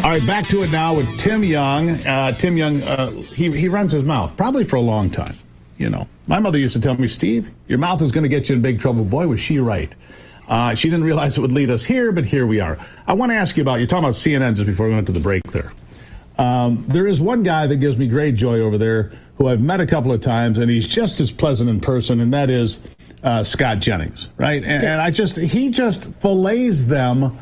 All right, back to it now with Tim Young. Tim Young, he runs his mouth, probably for a long time. You know, my mother used to tell me, "Steve, your mouth is going to get you in big trouble." Boy, was she right. She didn't realize it would lead us here, but here we are. I want to ask you about, you're talking about CNN just before we went to the break there. There is one guy that gives me great joy over there who I've met a couple of times, and he's just as pleasant in person, and that is Scott Jennings, right? And he just fillets them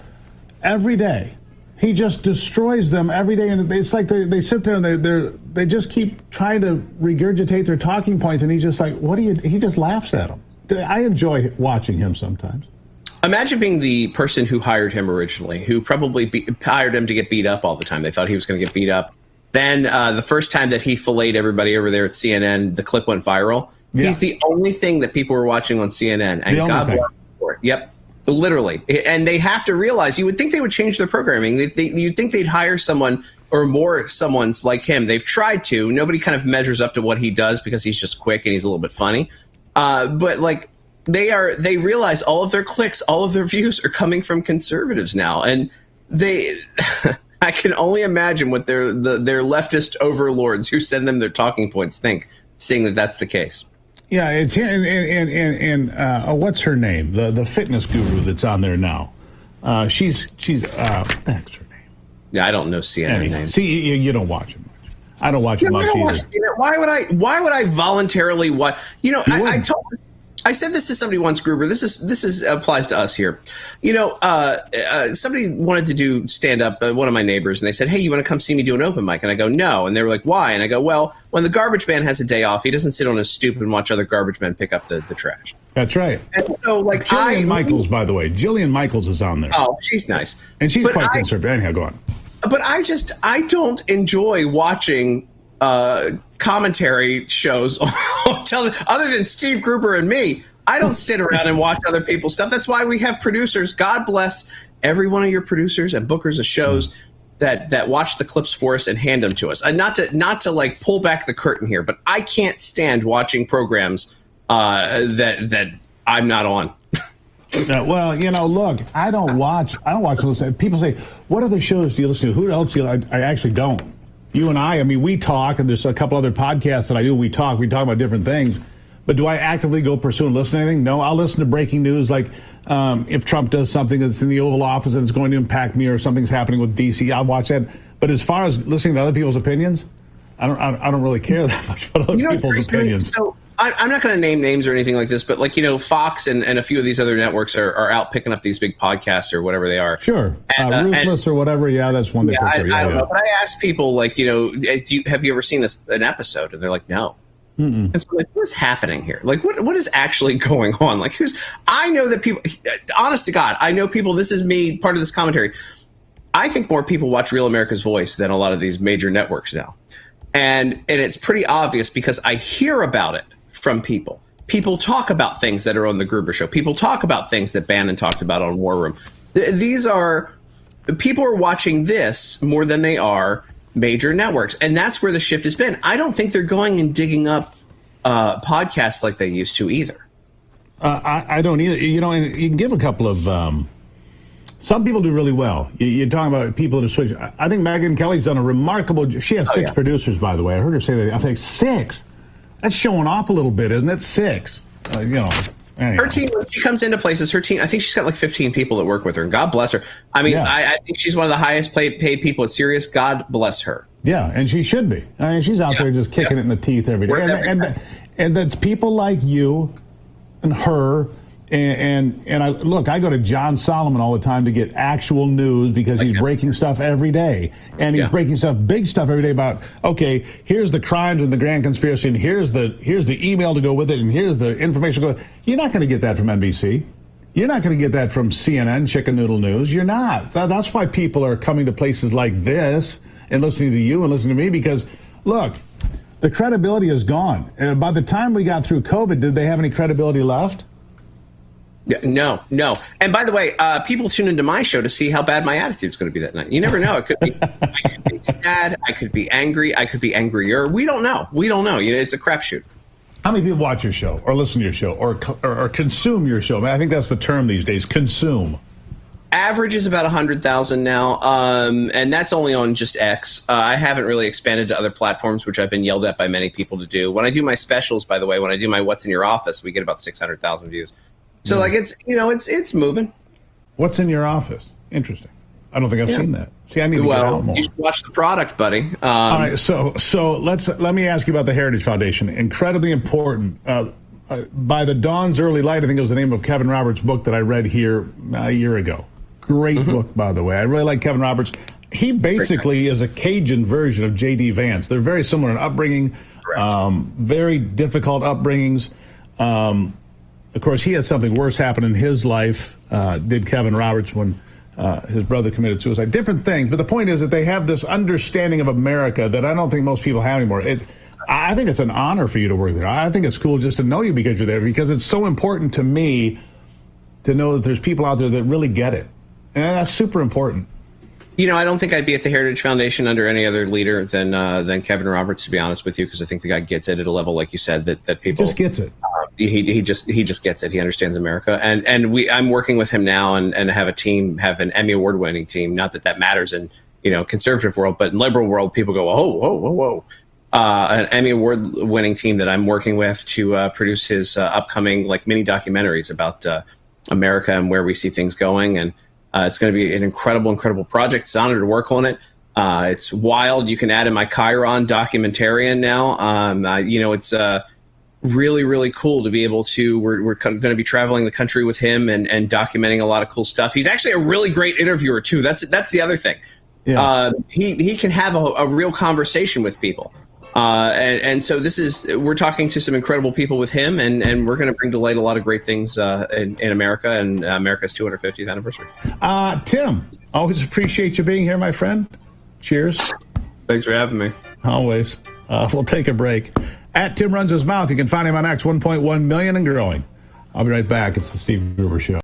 every day. He just destroys them every day, and it's like they sit there and they just keep trying to regurgitate their talking points, and he's just like, he just laughs at them. I enjoy watching him sometimes. Imagine being the person who hired him originally, who probably hired him to get beat up all the time. They thought he was going to get beat up. Then the first time that he filleted everybody over there at CNN, the clip went viral. Yeah. He's the only thing that people were watching on CNN, and God bless him for it. Yep. Literally. And they have to realize, you would think they would change their programming. You'd think they'd hire someone or more someone's like him. They've tried to. Nobody kind of measures up to what he does because he's just quick and he's a little bit funny. But like they realize all of their clicks, all of their views are coming from conservatives now. And I can only imagine what their leftist overlords who send them their talking points think, seeing that that's the case. Yeah, it's here, and what's her name? The fitness guru that's on there now. She's what the heck's her name? Yeah, I don't know CNN names. See, you don't watch it much. I don't watch it much either. Why would I voluntarily watch? You know, I said this to somebody once, Gruber. This applies to us here. You know, somebody wanted to do stand up. One of my neighbors, and they said, "Hey, you want to come see me do an open mic?" And I go, "No." And they were like, "Why?" And I go, "Well, when the garbage man has a day off, he doesn't sit on his stoop and watch other garbage men pick up the trash." That's right. And so, like, Jillian Michaels, by the way, Jillian Michaels is on there. Oh, she's nice, and she's quite conservative. Anyhow, go on. But I don't enjoy watching commentary shows on television, other than Steve Gruber and me. I don't sit around and watch other people's stuff. That's why we have producers. God bless every one of your producers and bookers of shows that watch the clips for us and hand them to us. And not to like pull back the curtain here, but I can't stand watching programs that I'm not on. Well, you know, look, I don't watch. People say, "What other shows do you listen to? Who else do you?" I actually don't. You and I mean, we talk, and there's a couple other podcasts that I do. We talk about different things. But do I actively go pursue and listen to anything? No, I'll listen to breaking news, like if Trump does something that's in the Oval Office and it's going to impact me, or something's happening with D.C., I'll watch that. But as far as listening to other people's opinions, I don't really care that much about other people's opinions. So I'm not going to name names or anything like this, but like, you know, Fox and a few of these other networks are out picking up these big podcasts or whatever they are. Sure. Ruthless or whatever. Yeah, that's one they pick up. I don't know. But I ask people, like, you know, have you ever seen an episode? And they're like, no. Mm-mm. And so, like, what's happening here? Like, what is actually going on? Like, I know that people, honest to God, I know people, this is me, part of this commentary. I think more people watch Real America's Voice than a lot of these major networks now. And it's pretty obvious because I hear about it from people. People talk about things that are on the Gruber Show. People talk about things that Bannon talked about on War Room. People are watching this more than they are major networks. And that's where the shift has been. I don't think they're going and digging up podcasts like they used to either. I don't either. You know, and you can give a couple of... some people do really well. You're talking about people that are switching. I think Megyn Kelly's done a remarkable... She has 6 producers, by the way. I heard her say that. I think 6. That's showing off a little bit, isn't it? 6. You know... Anyway. Her team, when she comes into places, her team, I think she's got like 15 people that work with her, and God bless her. I mean, I think she's one of the highest paid people at Sirius. God bless her. Yeah, and she should be. I mean, she's out there just kicking it in the teeth every day. And that's people like you and her. And I go to John Solomon all the time to get actual news because he's breaking stuff every day. And he's breaking big stuff every day about, okay, here's the crimes and the grand conspiracy, and here's the email to go with it, and here's the information to go with it. You're not going to get that from NBC. You're not going to get that from CNN, Chicken Noodle News. You're not. That's why people are coming to places like this and listening to you and listening to me because, look, the credibility is gone. And by the time we got through COVID, did they have any credibility left? No. And by the way, people tune into my show to see how bad my attitude is going to be that night. You never know. It could be, I could be sad. I could be angry. I could be angrier. We don't know. You know, it's a crapshoot. How many people watch your show or listen to your show or consume your show? I think that's the term these days, consume. Average is about 100,000 now, and that's only on just X. I haven't really expanded to other platforms, which I've been yelled at by many people to do. When I do my specials, by the way, when I do my What's in Your Office, we get about 600,000 views. So, like, it's moving. What's in your office? Interesting. I don't think I've seen that. See, I need to get out more. You should watch the product, buddy. All right, so let me ask you about the Heritage Foundation. Incredibly important. By the Dawn's Early Light, I think it was the name of Kevin Roberts' book that I read here a year ago. Great book, by the way. I really like Kevin Roberts. He basically is a Cajun version of J.D. Vance. They're very similar in upbringing, very difficult upbringings. Of course, he had something worse happen in his life, did Kevin Roberts, when his brother committed suicide. Different things, but the point is that they have this understanding of America that I don't think most people have anymore. I think it's an honor for you to work there. I think it's cool just to know you because you're there, because it's so important to me to know that there's people out there that really get it. And that's super important. I don't think I'd be at the Heritage Foundation under any other leader than Kevin Roberts, to be honest with you, because I think the guy gets it at a level, like you said, that people just gets it. He just gets it. He understands America, and I'm working with him now, and have an Emmy Award winning team. Not that matters in conservative world, but in liberal world, people go whoa. An Emmy Award winning team that I'm working with to produce his upcoming mini documentaries about America and where we see things going, and it's going to be an incredible project. It's an honor to work on it. It's wild. You can add in my Chiron documentarian now. It's really, really cool to be able to. We're going to be traveling the country with him and documenting a lot of cool stuff. He's actually a really great interviewer too. That's the other thing. Yeah. He can have a real conversation with people. And so we're talking to some incredible people with him, and we're going to bring to light a lot of great things in America and America's 250th anniversary. Tim, always appreciate you being here, my friend. Cheers. Thanks for having me. Always. We'll take a break. At Tim Runs His Mouth, you can find him on X, 1.1 million and growing. I'll be right back. It's the Steve Gruber Show.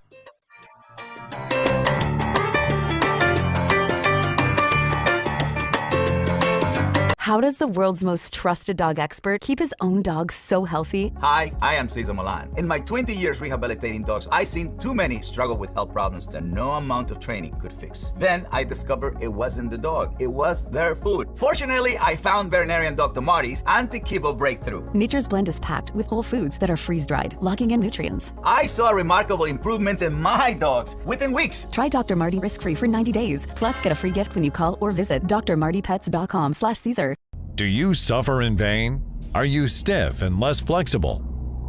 How does the world's most trusted dog expert keep his own dog so healthy? Hi, I am Cesar Milan. In my 20 years rehabilitating dogs, I've seen too many struggle with health problems that no amount of training could fix. Then I discovered it wasn't the dog, it was their food. Fortunately, I found veterinarian Dr. Marty's Anti-Kibble Breakthrough. Nature's Blend is packed with whole foods that are freeze-dried, locking in nutrients. I saw remarkable improvements in my dogs within weeks. Try Dr. Marty risk-free for 90 days. Plus, get a free gift when you call or visit drmartypets.com/Caesar. Do you suffer in pain? Are you stiff and less flexible?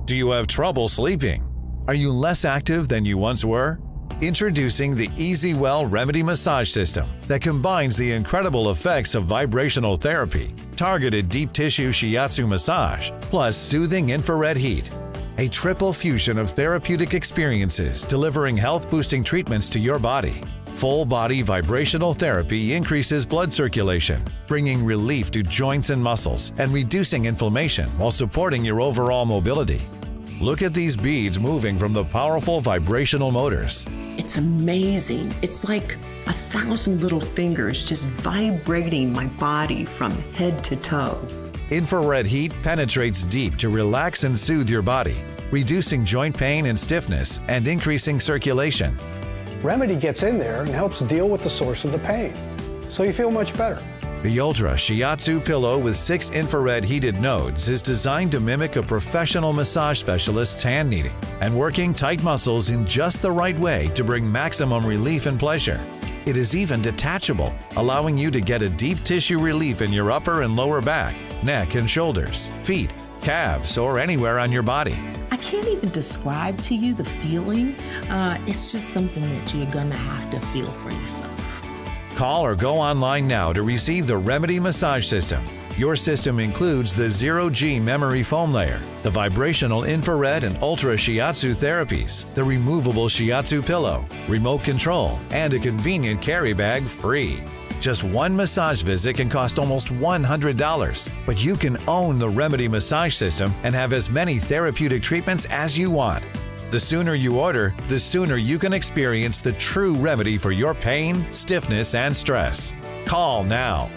Do you have trouble sleeping? Are you less active than you once were? Introducing the EasyWell Remedy Massage System that combines the incredible effects of vibrational therapy, targeted deep tissue shiatsu massage, plus soothing infrared heat. A triple fusion of therapeutic experiences delivering health-boosting treatments to your body. Full body vibrational therapy increases blood circulation, bringing relief to joints and muscles and reducing inflammation while supporting your overall mobility. Look at these beads moving from the powerful vibrational motors. It's amazing. It's like 1,000 little fingers just vibrating my body from head to toe. Infrared heat penetrates deep to relax and soothe your body, reducing joint pain and stiffness and increasing circulation. Remedy gets in there and helps deal with the source of the pain, so you feel much better. The Ultra Shiatsu pillow with 6 infrared heated nodes is designed to mimic a professional massage specialist's hand kneading and working tight muscles in just the right way to bring maximum relief and pleasure. It is even detachable, allowing you to get a deep tissue relief in your upper and lower back, neck and shoulders, feet, calves, or anywhere on your body. I can't even describe to you the feeling. It's just something that you're gonna have to feel for yourself. Call or go online now to receive the Remedy Massage System. Your system includes the Zero-G memory foam layer, the vibrational infrared and ultra shiatsu therapies, the removable shiatsu pillow, remote control, and a convenient carry bag free. Just one massage visit can cost almost $100, but you can own the Remedy Massage System and have as many therapeutic treatments as you want. The sooner you order, the sooner you can experience the true remedy for your pain, stiffness, and stress. Call now.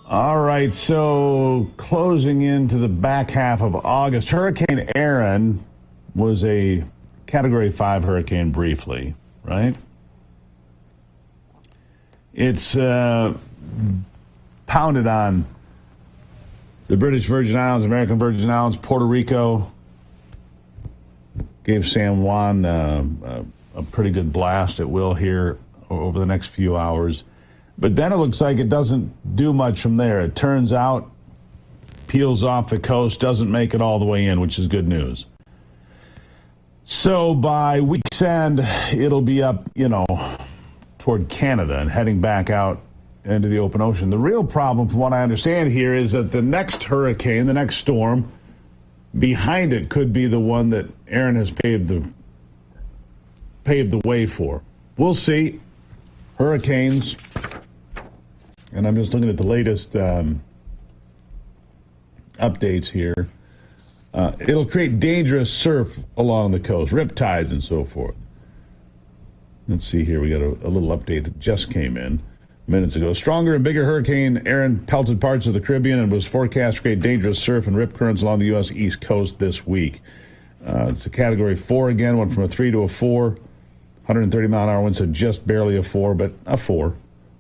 All right, so closing into the back half of August, Hurricane Aaron was a Category 5 hurricane briefly, right? It's pounded on the British Virgin Islands, American Virgin Islands, Puerto Rico. Gave San Juan a pretty good blast at will here over the next few hours. But then it looks like it doesn't do much from there. It turns out, peels off the coast, doesn't make it all the way in, which is good news. So by week's end, it'll be up, toward Canada and heading back out into the open ocean. The real problem, from what I understand here, is that the next hurricane, the next storm, behind it could be the one that Aaron has paved the way for. We'll see. Hurricanes, and I'm just looking at the latest updates here. It'll create dangerous surf along the coast, riptides and so forth. Let's see here. We got a little update that just came in minutes ago. Stronger and bigger hurricane Aaron pelted parts of the Caribbean and was forecast to create dangerous surf and rip currents along the U.S. East Coast this week. It's a Category 4 again, went from a 3 to a 4. 130-mile-an-hour winds, so just barely a 4, but a 4.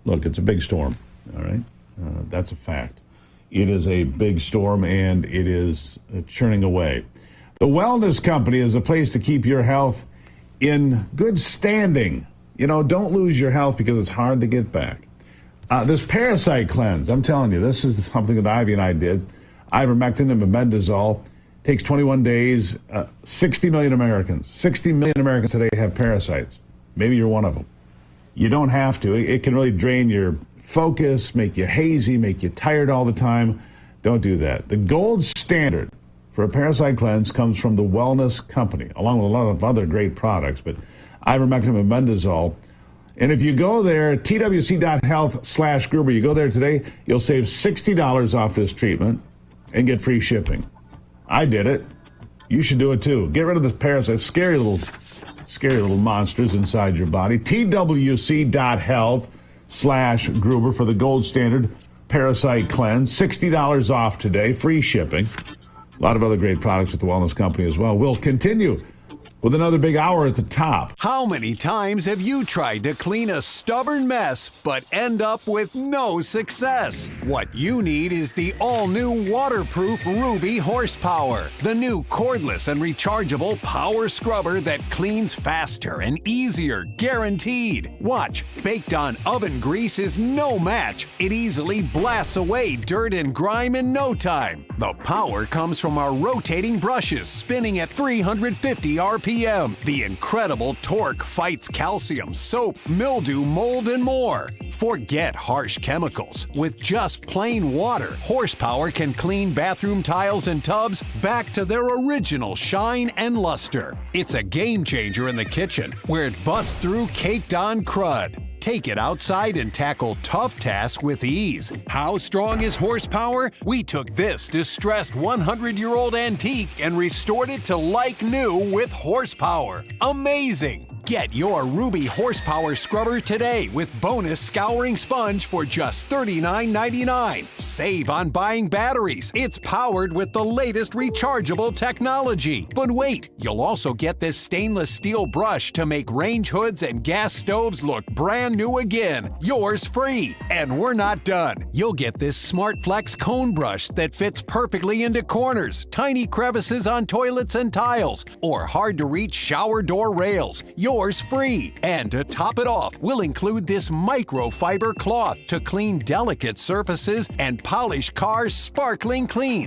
Look, it's a big storm, all right? That's a fact. It is a big storm, and it is churning away. The Wellness Company is a place to keep your health in good standing. Don't lose your health because it's hard to get back. This parasite cleanse, I'm telling you, this is something that Ivy and I did. Ivermectin and mebendazole. Takes 21 days. 60 million Americans today have parasites. Maybe you're one of them. You don't have to. It can really drain your focus, make you hazy, make you tired all the time. Don't do that. The gold standard for a parasite cleanse comes from the Wellness Company, along with a lot of other great products, but ivermectin and mebendazole. And if you go there, twc.health/Gruber, you go there today, you'll save $60 off this treatment and get free shipping. I did it. You should do it too. Get rid of the parasites, scary little monsters inside your body. twc.health/Gruber for the gold standard parasite cleanse. $60 off today, free shipping. A lot of other great products at the Wellness Company as well. We'll continue with another big hour at the top. How many times have you tried to clean a stubborn mess but end up with no success? What you need is the all-new waterproof Ruby Horsepower, the new cordless and rechargeable power scrubber that cleans faster and easier, guaranteed. Watch, baked on oven grease is no match. It easily blasts away dirt and grime in no time. The power comes from our rotating brushes spinning at 350 RPM. The incredible torque fights calcium, soap, mildew, mold, and more. Forget harsh chemicals. With just plain water, Horsepower can clean bathroom tiles and tubs back to their original shine and luster. It's a game changer in the kitchen, where it busts through caked-on crud. Take it outside and tackle tough tasks with ease. How strong is Horsepower? We took this distressed 100-year-old antique and restored it to like new with Horsepower. Amazing! Get your Ruby Horsepower scrubber today with bonus scouring sponge for just $39.99. Save on buying batteries. It's powered with the latest rechargeable technology. But wait, you'll also get this stainless steel brush to make range hoods and gas stoves look brand new again. Yours free. And we're not done. You'll get this Smart Flex cone brush that fits perfectly into corners, tiny crevices on toilets and tiles, or hard to reach shower door rails. Yours free. And to top it off, we'll include this microfiber cloth to clean delicate surfaces and polish cars sparkling clean.